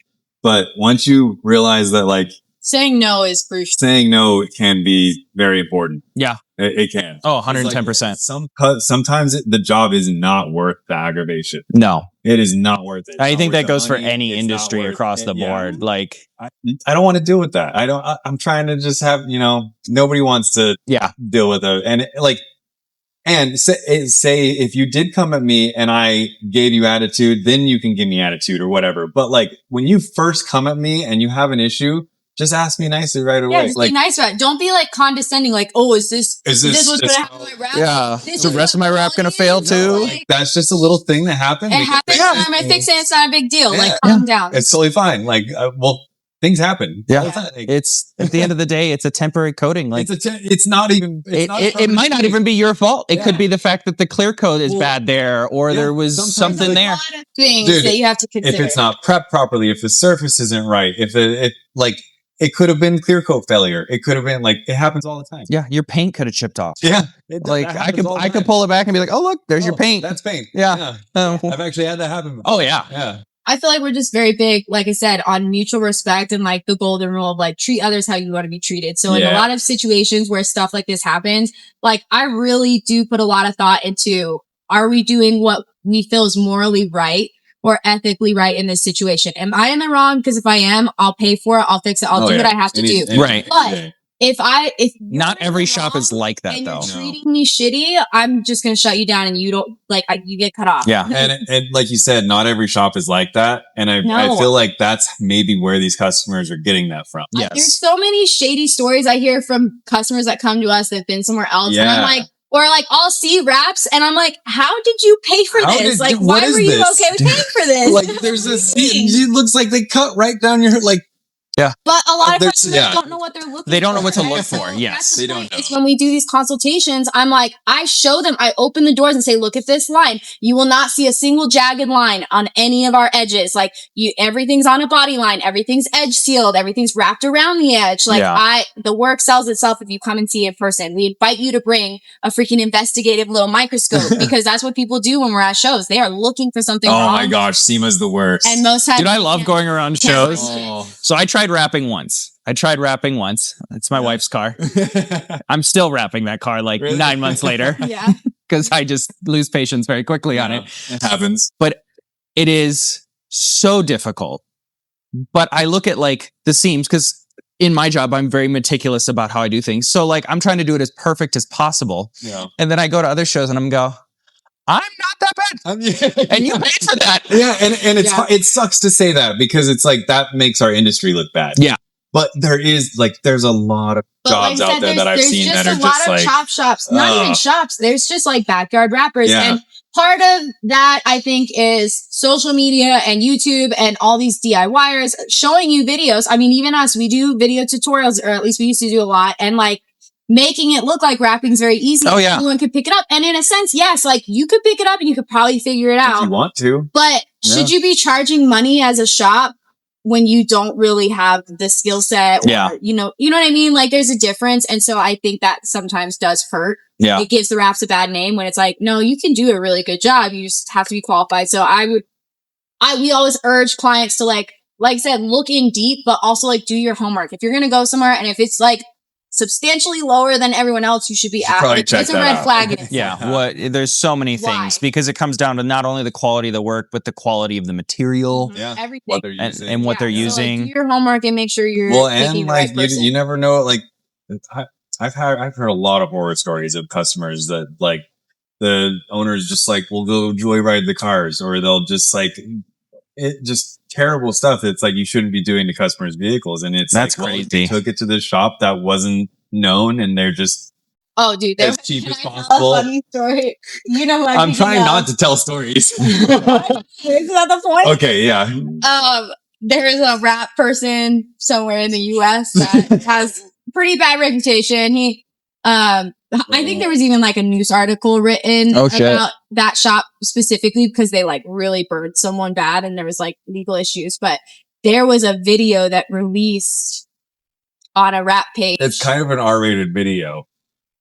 But once you realize that like Saying no is crucial. saying no can be very important. Yeah. It can. Oh, 110%. Sometimes the job is not worth the aggravation. No, It is not worth it. It's I not think worth that the goes for money. any It's not industry worth across it. the Yeah. board. Like, I don't want to deal with that. I'm trying to just have, nobody wants to yeah, deal with it. And say if you did come at me and I gave you attitude, then you can give me attitude or whatever. But like when you first come at me and you have an issue, just ask me nicely right away. Yeah, just be nice about it. Don't be like condescending, like, oh, is this what's just- going to happen to my rap? yeah. This Is the is rest of my what rap gonna quality fail is? too? Like, That's just a little thing that happened. it happens when I fix it. It's not a big deal. Yeah. Like, calm down. It's totally fine. Like, things happen. Yeah. All the time. Like, It's at the end of the day, it's a temporary coating. Like, it's not even. it might not even be your fault. It could Yeah. be the fact that the clear coat is Well, bad there, or yeah, there was sometimes something There's there. a lot of things Dude, that you have to consider. if it's not prepped properly, if the surface isn't right, if it could have been clear coat failure. It could have been like, it happens all the time. Yeah, your paint could have chipped off. Yeah. Like I could pull it back and be like, oh look, there's your paint. That's paint. Yeah. Oh. I've actually had that happen before. Oh yeah. Yeah. I feel like we're just very big, like I said, on mutual respect and like the golden rule of like treat others how you want to be treated. So in a Yeah. lot of situations where stuff like this happens, like I really do put a lot of thought into, are we doing what we feel is morally right or ethically right in this situation? Am I in the wrong? Because if I am, I'll pay for it. I'll fix it. I'll do what I have to do. Right. But if you're Not every in the shop is wrong like that and though. you're treating me shitty, I'm just gonna shut you down, and you don't you get cut off. Yeah. And like you said, not every shop is like that. And I No. feel like that's maybe where these customers are getting that from. There's Yes. so many shady stories I hear from customers that come to us that've been somewhere else, and I'm Yeah. like, or like I'll see wraps, and I'm like, how did you pay for How this? did Like, you- why what is were you this? okay with paying for this? Like there's this, it looks like they cut right down your, like, But a lot of There's- customers yeah. don't know what they're looking for. They don't know what to look And so for, yes. that's the They don't point. know. It's when we do these consultations, I'm like, I show them, I open the doors and say, look at this line. You will not see a single jagged line on any of our edges. Like everything's on a body line. Everything's edge sealed. Everything's wrapped around the edge. Like Yeah. the work sells itself if you come and see it in person. We invite you to bring a freaking investigative little microscope because that's what people do when we're at shows. They are looking for something oh wrong. my gosh, SEMA's the worst. And most times, Dude, I love going around shows. Oh. So I tried wrapping once. It's my wife's car. I'm still wrapping that car like Really? 9 months later yeah. because I just lose patience very quickly on it. It happens. But it is so difficult. But I look at like the seams because in my job, I'm very meticulous about how I do things. So like I'm trying to do it as perfect as possible. Yeah. And then I go to other shows and I'm go, I'm not that bad. And you paid for that. Yeah, and it's Yeah. it sucks to say that because it's like that makes our industry look bad. Yeah. But there's a lot of But jobs like I out said, there that I've there's seen just that are a lot just of like chop shops, not even shops. There's just like backyard rappers. Yeah. And part of that, I think, is social media and YouTube and all these DIYers showing you videos. I mean, even us, we do video tutorials, or at least we used to do a lot. And like making it look like rapping is very easy. Oh, yeah. Anyone could pick it up. And in a sense, yes, like you could pick it up and you could probably figure it if out. you want to. But should you be charging money as a shop when you don't really have the skill set? Or, Yeah. you know what I mean? Like there's a difference. And so I think that sometimes does hurt. Yeah. It gives the raps a bad name when it's like, no, you can do a really good job. You just have to be qualified. So we always urge clients to like I said, look in deep, but also like do your homework. If you're going to go somewhere and if it's like substantially lower than everyone else, you should be out. probably Like, check there's a that red out. flag. In it. Yeah. There's so many Why? things because it comes down to not only the quality of the work, but the quality of the material Yeah. Everything. What they're and, using. and what they're So, like, using. do your homework and make sure you're well, picking and the like right person. you never know. Like I've heard a lot of horror stories of customers that like the owners just like will go joyride the cars, or they'll just like it just terrible stuff. It's like you shouldn't be doing to customers' vehicles, and it's That's like, well, crazy. they took it to this shop that wasn't known, and they're just Oh, dude, as cheap can as I tell possible. A funny story. You know, what I'm trying not to tell stories. Isn't that the point? Okay, yeah. There is a rap person somewhere in the U.S. that has pretty bad reputation. He, I think there was even like a news article written Oh, shit. about that shop specifically because they like really burned someone bad and there was like legal issues. But there was a video that released on a rap page. It's kind of an R-rated video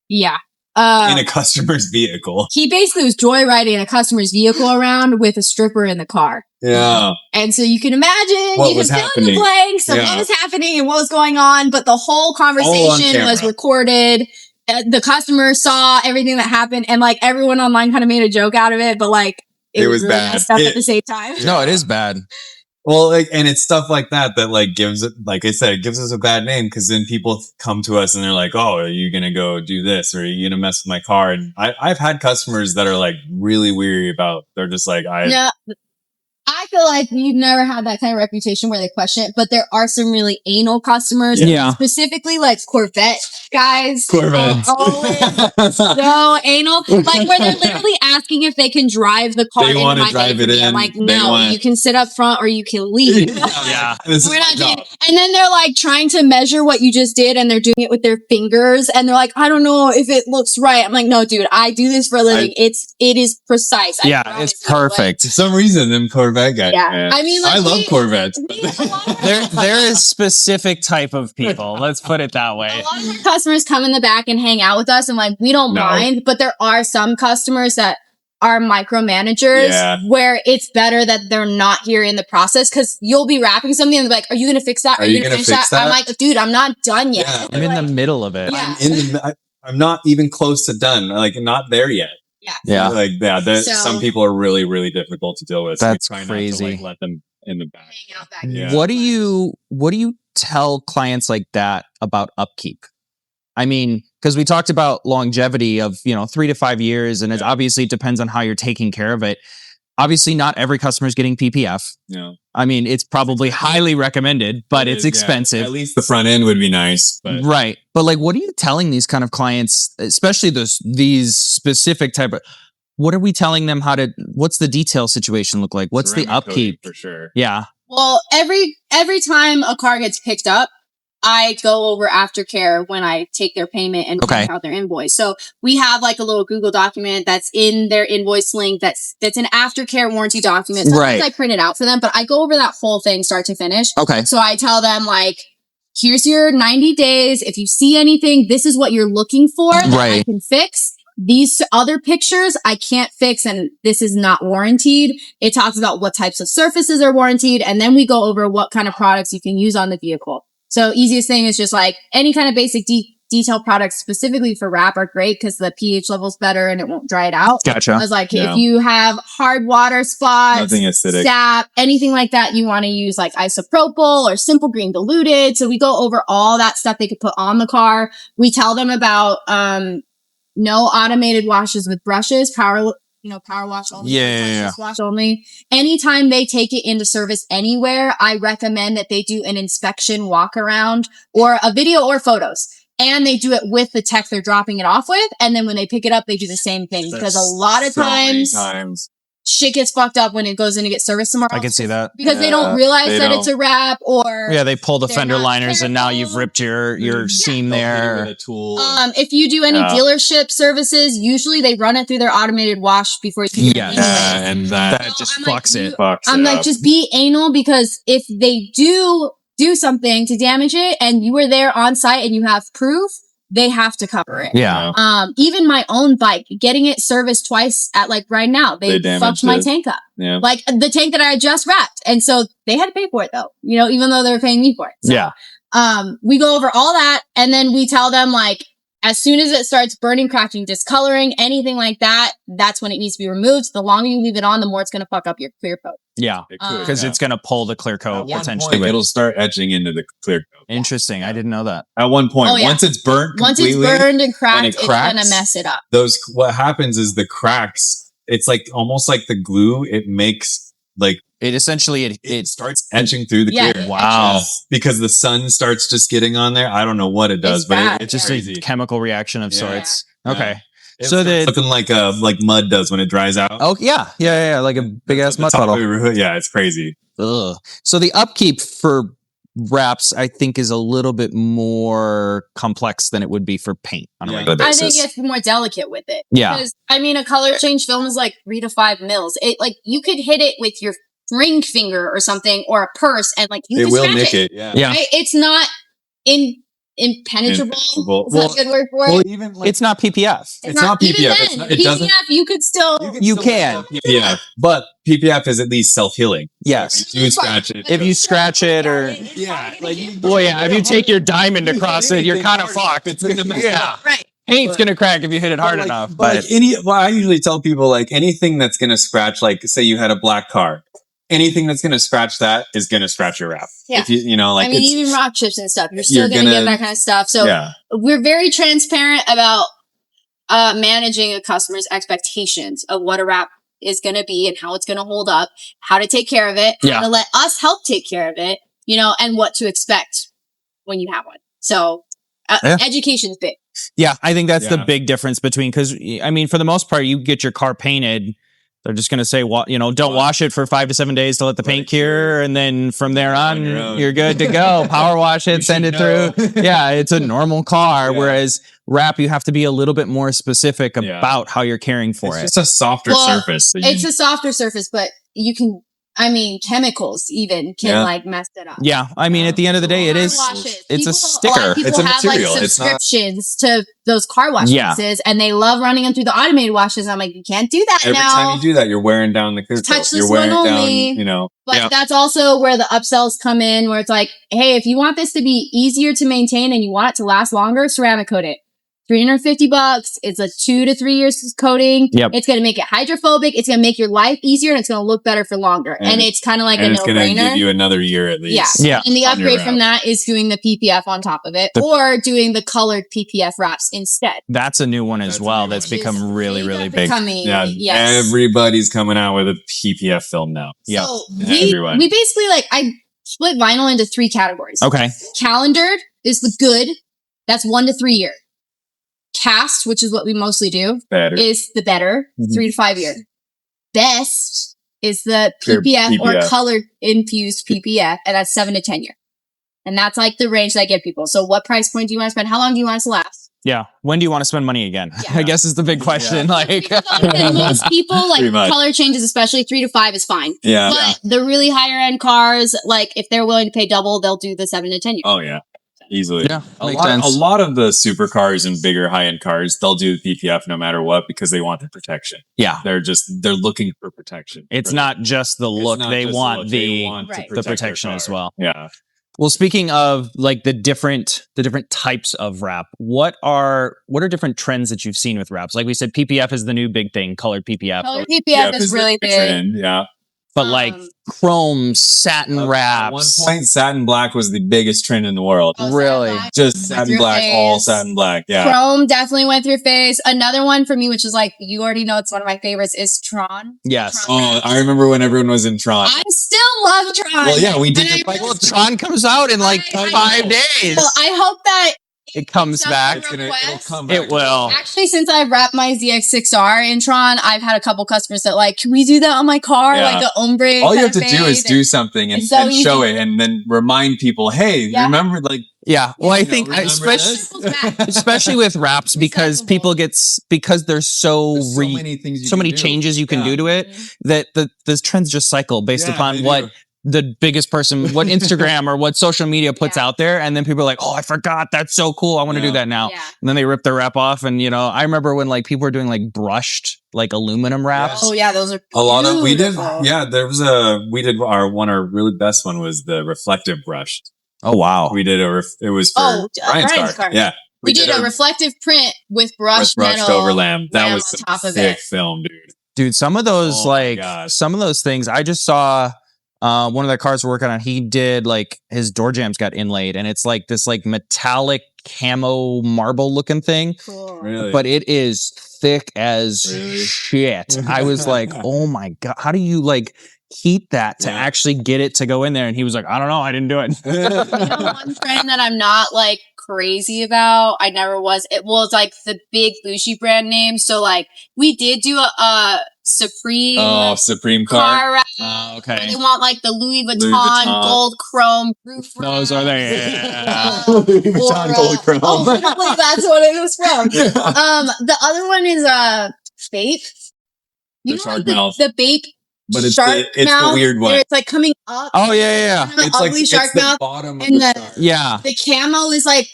Yeah. in a customer's vehicle. He basically was joyriding a customer's vehicle around with a stripper in the car. Yeah. And so you can imagine, What you was can fill in happening. the blanks of Yeah. what was happening and what was going on, but the whole conversation camera. was recorded. The customer saw everything that happened, and like everyone online kind of made a joke out of it, but like It was really bad. messed up at the same time. No, it is bad. Well, like, and it's stuff like that like gives it, like I said, it gives us a bad name because then people come to us and they're like, "Oh, are you gonna go do this, or are you gonna mess with my car?" And I've had customers that are like really weary about. They're just like, No, I feel like we've never had that kind of reputation where they question it, but there are some really anal customers, Yeah. specifically like Corvette guys. Corvettes. Always so anal, like where they're literally asking if they can drive the car. They into wanna my drive neighborhood. it I'm in. like, They no, want- you can sit up front or you can leave. Yeah. This is We're my not doing job. it. And then they're like trying to measure what you just did and they're doing it with their fingers and they're like, I don't know if it looks right. I'm like, no, dude, I do this for a living. It is precise. I Yeah, promise it's you. Like, perfect. For some reason, them Corvette guys. Yeah. man. I mean, like, I love Corvettes. a lot of There is specific type of people. Let's put it that way. A lot of our customers come in the back and hang out with us and like, we don't No. mind, but there are some customers that are micromanagers Yeah. where it's better that they're not here in the process because you'll be wrapping something and they're like, are you going to fix that? Are you going gonna to fix that? I'm like, dude, I'm not done yet. Yeah. I'm in the middle of it. Yeah. I'm not even close to done. Like, not there yet. Yeah. Like, yeah, So- some people are really, really difficult to deal with. That's we try crazy. Not to, like, let them in the back. Hang out back. Yeah. What do you tell clients like that about upkeep? I mean, because we talked about longevity of, 3 to 5 years, and it obviously depends on how you're taking care of it. Obviously, not every customer is getting PPF. Yeah. I mean, it's probably highly recommended, but it's expensive. At least the front end would be nice. But. Right. But like, what are you telling these kind of clients, especially these specific type of, what are we telling them what's the detail situation look like? What's the upkeep? For sure. Yeah. Well, every time a car gets picked up, I go over aftercare when I take their payment and check out their invoice. So we have like a little Google document that's in their invoice link that's an aftercare warranty document. Sometimes I print it out for them, but I go over that whole thing start to finish. Okay. So I tell them like, here's your 90 days. If you see anything, this is what you're looking for that I can fix. These other pictures I can't fix, and this is not warranted. It talks about what types of surfaces are warranted, and then we go over what kind of products you can use on the vehicle. So easiest thing is just like any kind of basic detail products specifically for wrap are great because the pH level's better and it won't dry it out. Gotcha. I was like, if you have hard water spots, nothing acidic, sap, anything like that, you want to use like isopropyl or simple green diluted. So we go over all that stuff they could put on the car. We tell them about no automated washes with brushes, power wash only. Yeah. Wash only. Anytime they take it into service anywhere, I recommend that they do an inspection walk around or a video or photos. And they do it with the tech they're dropping it off with. And then when they pick it up, they do the same thing. Because a lot of times shit gets fucked up when it goes in to get serviced tomorrow. I can see that. Because they don't realize that it's a wrap or... Yeah, they pull the fender liners and now you've ripped your seam there. With a tool. If you do any dealership services, usually they run it through their automated wash before you do it. And that just fucks it. I'm like, just be anal because if they do something to damage it and you were there on site and you have proof, they have to cover it. Yeah. Even my own bike, getting it serviced twice at like right now, they fucked my tank up. Yeah. Like the tank that I had just wrapped. And so they had to pay for it though, even though they were paying me for it. So, we go over all that and then we tell them like, as soon as it starts burning, cracking, discoloring, anything like that, that's when it needs to be removed. The longer you leave it on, the more it's going to fuck up your clear coat. Yeah. Because it's going to pull the clear coat potentially. It'll start etching into the clear coat. Interesting. I didn't know that. At one point, once it's burnt completely, and cracked, it's going to mess it up. What happens is the cracks, it's like almost like the glue, it makes like, it essentially, it starts etching through the clear. Wow. Because the sun starts just getting on there. I don't know what it does, but it's just crazy. A chemical reaction of sorts. Okay. So looking like mud does when it dries out. Oh yeah. Like a big ass mud puddle. Yeah, it's crazy. Ugh. So the upkeep for wraps, I think, is a little bit more complex than it would be for paint on a regular basis. I think you have to be more delicate with it. Yeah. Because a color change film is like 3 to 5 mils. It like you could hit it with your ring finger or something or a purse and like you can will scratch nick it. Yeah. Right? It's not impenetrable. Is that a good word for it? Well, even like, it's not PPF. It's not PPF. Even then, PPF, you could still... You can. PPF. But PPF is at least self-healing. Yes. You scratch it. If you scratch it or... Yeah. If you take your diamond across it, you're kind of fucked. It's gonna mess up. Right. Paint's gonna crack if you hit it hard enough. But I usually tell people like anything that's gonna scratch, like say you had a black car, anything that's gonna scratch that is gonna scratch your wrap. Yeah. If even rock chips and stuff, you're still gonna get that kind of stuff. So we're very transparent about managing a customer's expectations of what a wrap is gonna be and how it's gonna hold up, how to take care of it, how to let us help take care of it, and what to expect when you have one. So education's big. Yeah, I think that's the big difference between, because for the most part, you get your car painted, they're just going to say, don't wash it for 5 to 7 days to let the paint cure. And then from there on, you're good to go. Power wash it, send it through. Yeah, it's a normal car. Whereas wrap, you have to be a little bit more specific about how you're caring for it. It's just a softer surface. It's a softer surface, but you can... chemicals even can mess it up. Yeah. at the end of the day, it's a sticker. It's a material. Like subscriptions to those car wash places and they love running them through the automated washes. I'm like, you can't do that Every time you do that, you're wearing down the clear coat. Touchless one only. But that's also where the upsells come in, where it's like, hey, if you want this to be easier to maintain and you want it to last longer, ceramic coat it. $350. It's a 2 to 3 years coating. Yep. It's going to make it hydrophobic. It's going to make your life easier, and it's going to look better for longer. And it's kind of like and a it's going to give no-brainer. you another year at least. Yeah. And the on your upgrade from wrap. that is doing the PPF on top of it, or doing the colored PPF wraps instead. That's a new one as That's a well. new That's one. become really, really big. Becoming, Yeah, yes. everybody's coming out with a PPF film now. Yeah. So Everyone. we basically I split vinyl into 3 categories. Okay. Calendared is the good. That's 1 to 3 year. Cast, which is what we mostly do, Better. is the better, Mhm. 3 to 5 year. Best is the Pure PPF, or PPF. color infused PPF, and that's 7 to 10 year. And that's like the range that I give people. So what price point do you want to spend? How long do you want it to last? Yeah. When do you want to spend money again? Yeah. I guess is the big question. Yeah. Like, Because honestly, most people, like Pretty much. color changes, especially 3 to 5 is fine. Yeah. But the really higher end cars, like if they're willing to pay double, they'll do the 7 to 10 year. Oh yeah. Easily. yeah, A makes lot, sense. a lot of the supercars and bigger high end cars, they'll do the PPF no matter what because they want the protection. Yeah. They're looking for protection. It's not just the It's look. not They just want look. the They want to Right. the protect their protection as car. well. Yeah. Well, speaking of like the different types of wrap, what are different trends that you've seen with wraps? Like we said, PPF is the new big thing, colored PPF. Color PPF is the really big. trend, yeah. But like chrome, satin At one wraps. point, satin black was the biggest trend in the world. Oh, Really? satin black Just went satin through a black, phase. all satin black. Yeah. Chrome definitely went through a phase. Another one for me, which is like, you already know it's one of my favorites, is Tron. Yes. Tron Oh, wraps. I remember when everyone was in Tron. I still love Tron. Well, yeah, we did And just I like Well, Tron comes out in like I- 5 days. So I hope that It comes Stuff back. It's gonna- it'll come It will. actually, since I've wrapped my ZX6R in Tron, I've had a couple customers that like, can we do that on my car? Yeah. Like the ombre. All you have kind to of do is fade. do something and, It's so and show easy. it and then remind people, hey, Yeah. remember, like, Yeah. Well, I you know, think remember especially this? Circles back. especially with wraps because Recyclable. people because there's so There's so many things you so can many do. changes you can Yeah. do to it that the trends just cycle based Yeah, upon they what do. the biggest person, what Instagram or what social media puts Yeah. out there. And then people are like, oh, I forgot. That's so cool. I want to do Yeah. that now. Yeah. And then they rip their wrap off. And, I remember when like people were doing like brushed, like aluminum wraps. Oh yeah, those are A lot of we did, beautiful. yeah. There was our really best one was the reflective brush. Oh, wow. We did it was for Brian's Brian's car. car. Yeah, We did a reflective print with brushed metal over lamb. That lamb was on some top of sick it. film, dude. Dude, some of those, Oh my like gosh. some of those things I just saw, one of the cars we're working on, he did like his door jambs got inlaid and it's like this like metallic camo marble looking thing. Cool. Really, But it is thick as Really? shit. I was like, oh my God, how do you like heat that to Yeah. actually get it to go in there? And he was like, I don't know, I didn't do it. You know, one trend that I'm not like crazy about, I never was. It's like the big Bushi brand name. So like we did do a Supreme oh, Supreme car. car wrap. Oh, Where okay. they want like the Louis Vuitton, Vuitton. gold chrome roof Those are wrap. there. Louis Vuitton gold chrome. Oh, literally, that's what it was from. Yeah. The other one is Bape. You The know, shark like the, mouth. the Bape But it's shark the mouth, weird where one. it's like coming up. Oh yeah. Kind of an ugly shark the mouth. bottom of and the the- shark. Yeah. The camo is like,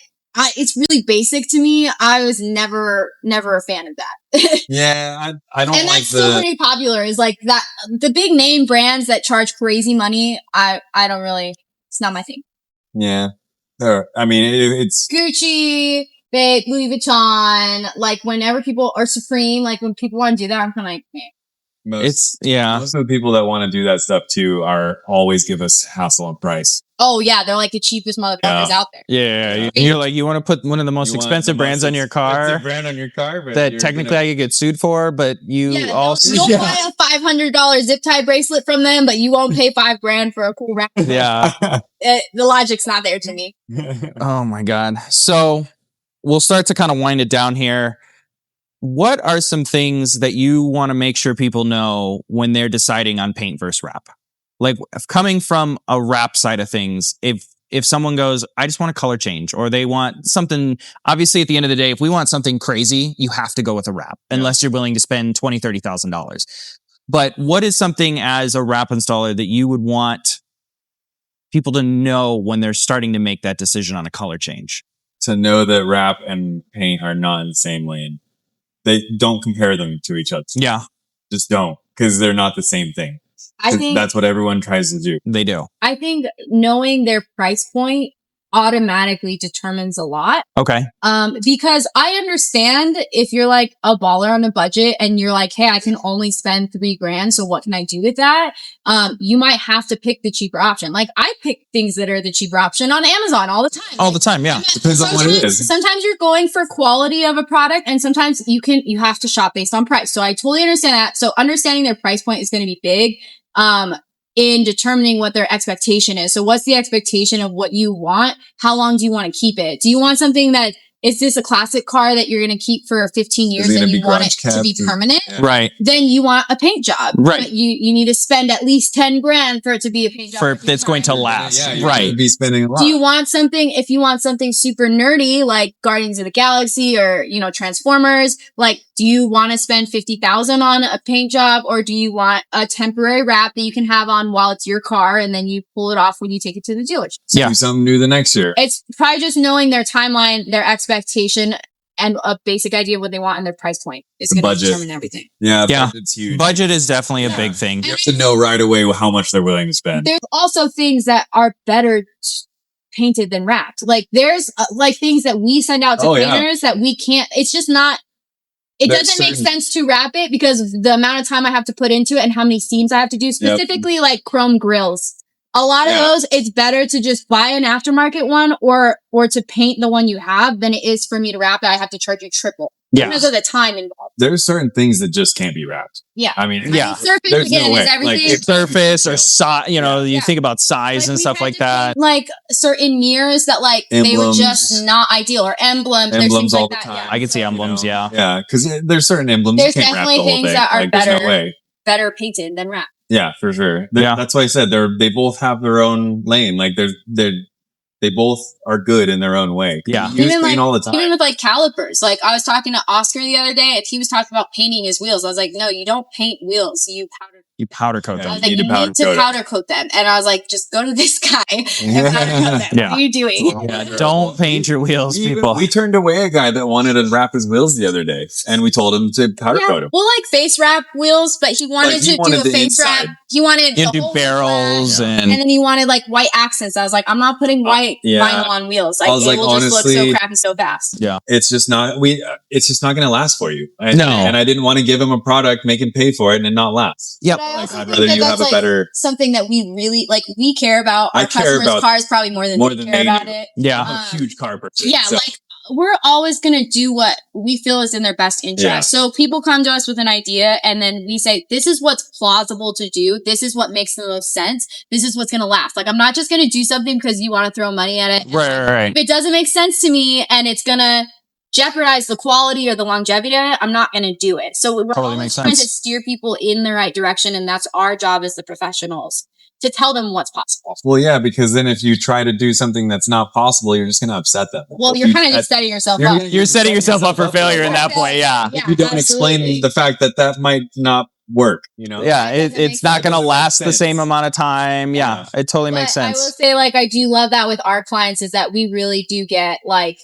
it's really basic to me. I was never a fan of that. Yeah, I don't And like that's still pretty popular. Is like that the big name brands that charge crazy money. I don't really. It's not my thing. Yeah, I mean, it's Gucci, Bape, Louis Vuitton. Like whenever people or Supreme, like when people want to do that, I'm kind of like, man. most Yeah. of the people that want to do that stuff too are always give us hassle on price. Oh yeah, they're like the cheapest motherfuckers out there. Yeah. You're like, you want to put one of the most You want expensive the brands most on your expensive car brand on your car, but that you're technically gonna- I could get sued for, but you Yeah, also. you'll Yeah. buy a $500 zip tie bracelet from them, but you won't pay $5,000 for a cool wrap. Yeah. The logic's not there to me. Oh my God. So we'll start to kind of wind it down here. What are some things that you want to make sure people know when they're deciding on paint versus wrap? Like coming from a wrap side of things, if someone goes, I just want a color change, or they want something, obviously at the end of the day, if we want something crazy, you have to go with a wrap unless you're willing to spend $20,000, $30,000. But what is something as a wrap installer that you would want people to know when they're starting to make that decision on a color change? To know that wrap and paint are not in the same lane. They don't compare them to each other. Yeah, Just don't, because they're not the same thing. I 'Cause think that's what everyone tries to do. they do. I think knowing their price point automatically determines a lot. Okay. Because I understand if you're like a baller on a budget and you're like, hey, I can only spend $3,000. So what can I do with that? You might have to pick the cheaper option. Like I pick things that are the cheaper option on Amazon all the time. All the time. Yeah. Depends on what it is. Sometimes you're going for quality of a product and sometimes you have to shop based on price. So I totally understand that. So understanding their price point is going to be big. In determining what their expectation is. So what's the expectation of what you want? How long do you want to keep it? Do you want something that is this a classic car that you're going to keep for 15 years and you want it to be permanent? Right. Then you want a paint job. Right. You need to spend at least $10,000 for it to be a paint job. That's going to last. Yeah, you're right. going to be spending a lot. Do you want something, if you want something super nerdy, like Guardians of the Galaxy or, Transformers, like, do you want to spend $50,000 on a paint job or do you want a temporary wrap that you can have on while it's your car and then you pull it off when you take it to the dealership? Yeah. Do something new the next year. It's probably just knowing their timeline, their expectation, and a basic idea of what they want and their price point is going to determine everything. Yeah, Yeah. budget's huge. Budget is definitely a big thing. You have to know right away how much they're willing to spend. There's also things that are better painted than wrapped. Like there's like things that we send out to painters that we can't, it's just not, it doesn't make sense to wrap it because of the amount of time I have to put into it and how many seams I have to do, specifically like chrome grills. A lot of those, it's better to just buy an aftermarket one or to paint the one you have than it is for me to wrap it. I have to charge you triple. Yeah. Because of the time involved. There's certain things that just can't be wrapped. Yeah. I mean, Surface there's again no way. is everything. Like, Surface or size, you think about size and we stuff had like to that. paint, like certain mirrors that like they were Emblems. just not ideal or emblems. There's Emblems things all like the that. time. Yeah. I can see emblems. Yeah. Yeah, because there's certain emblems There's you can't wrap definitely the whole things thing. that are Like, there's no better. way. Better painted than wrapped. Yeah, for sure. Yeah. That's why I said they both have their own lane. Like they both are good in their own way. Yeah. You use Even paint like all the time. even with like calipers. Like I was talking to Oscar the other day and he was talking about painting his wheels. I was like, no, you don't paint wheels. You powder. You powder coat I them. was like, need you to powder need to coat it. powder coat them. And I was like, just go to this guy and powder coat them. Yeah. What are you doing? Yeah, don't paint your wheels, people. We turned away a guy that wanted to wrap his wheels the other day, and we told him to powder coat him. Well, like face wrap wheels, but he wanted Like, he to wanted do a the face inside. wrap. He wanted You the do whole barrels wrap. and And then he wanted like white accents. I was like, I'm not putting white yeah. vinyl on wheels. Like, I was it like, will just look honestly, so crappy so fast. It's just not it's just not going to last for you. No. And I didn't want to give him a product, make him pay for it, and not last. Yep. But I Like, also I'd think rather that you that's, have a like, better. something that we really like. We care about I our care customers' about cars probably more than they care about it. Yeah. I'm a huge car person. Yeah, so- like we're always going to do what we feel is in their best interest. Yeah. So people come to us with an idea and then we say, this is what's plausible to do. This is what makes the most sense. This is what's going to last. Like, I'm not just going to do something because you want to throw money at it. Right. If it doesn't make sense to me and it's going to jeopardize the quality or the longevity of it, I'm not going to do it. So we're Totally always makes trying to sense. steer people in the right direction. And that's our job as the professionals, to tell them what's possible. Well, yeah, because then if you try to do something that's not possible, you're just going to upset them. Well, you're kind of just setting yourself up. You're setting yourself up for failure in that point. Yeah. Yeah, If you don't absolutely. explain the fact that might not work, you know? Yeah. It doesn't It's make not sense. going to last the sense. same amount of time. Yeah. It totally makes But I will sense. say, like, I do love that with our clients is that we really do get, like,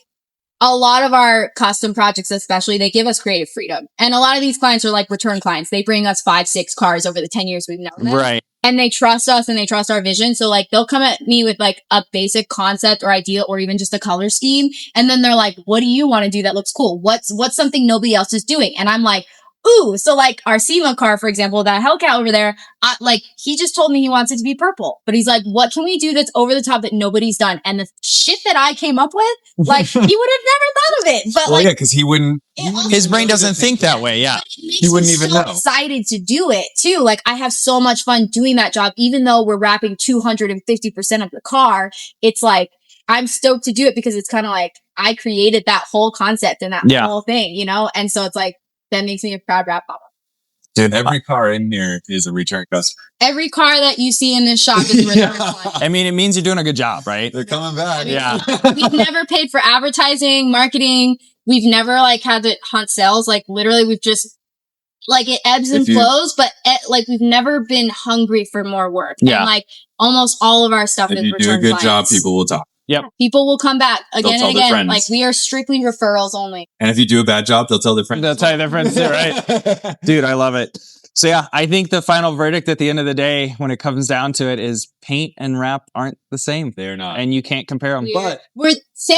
a lot of our custom projects, especially, they give us creative freedom. And a lot of these clients are like return clients. They bring us 5-6 cars over the 10 years we've known them. Right. And they trust us and they trust our vision. So like they'll come at me with like a basic concept or idea or even just a color scheme. And then they're like, what do you want to do that looks cool? What's something nobody else is doing? And I'm like, ooh, so like our SEMA car, for example, that Hellcat over there, like he just told me he wants it to be purple, but he's like, what can we do that's over the top that nobody's done? And the shit that I came up with, like he would have never thought of it. But Well, like, yeah, because he wouldn't. it also His brain makes doesn't think that way. Yeah. but it makes You wouldn't me even so know. excited to do it too. Like I have so much fun doing that job, even though we're wrapping 250% of the car. It's like, I'm stoked to do it because it's kind of like I created that whole concept and that Yeah. whole thing, you know? And so it's like, that makes me a proud wrap mama. Dude, every car in here is a return customer. Every car that you see in this shop is a return client. I mean, it means you're doing a good job, right? They're coming back. Yeah. We've never paid for advertising, marketing. We've never like had to hunt sales. Like literally we've just like it ebbs and If you- flows, but like we've never been hungry for more work. Yeah. And like almost all of our stuff If is you do a return good job, clients. people will talk. People will come back again tell and their again. friends. Like we are strictly referrals only. And if you do a bad job, they'll tell their friends. They'll tell you their friends too, right? Dude, I love it. So yeah, I think the final verdict at the end of the day, when it comes down to it, is paint and wrap aren't the same, They're not. and you can't compare them. We're same.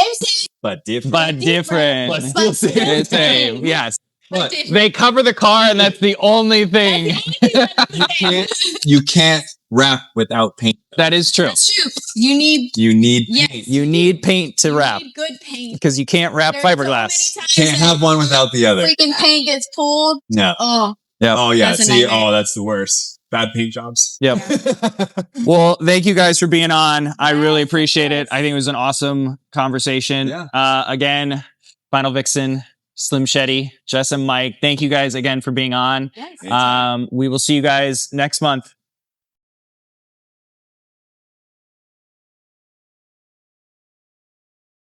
But different. But different. But still same. Same. Yes. But They cover the car, and that's the only thing. you can't wrap without paint. That is true. That's true. You need You need Yes. paint. You need paint to you wrap need good paint. because you can't wrap There's fiberglass. So many times Can't have one without the other. freaking paint gets pulled. No. Oh, Oh yeah. That's a See, nightmare. that's the worst. Bad paint jobs. Yep. Well, thank you guys for being on. I really Yes, appreciate it. yes. I think it was an awesome conversation. Yeah. Again, Final Vixen, Slim Sheddy, Jess and Mike, thank you guys again for being on. yes. We will see you guys next month.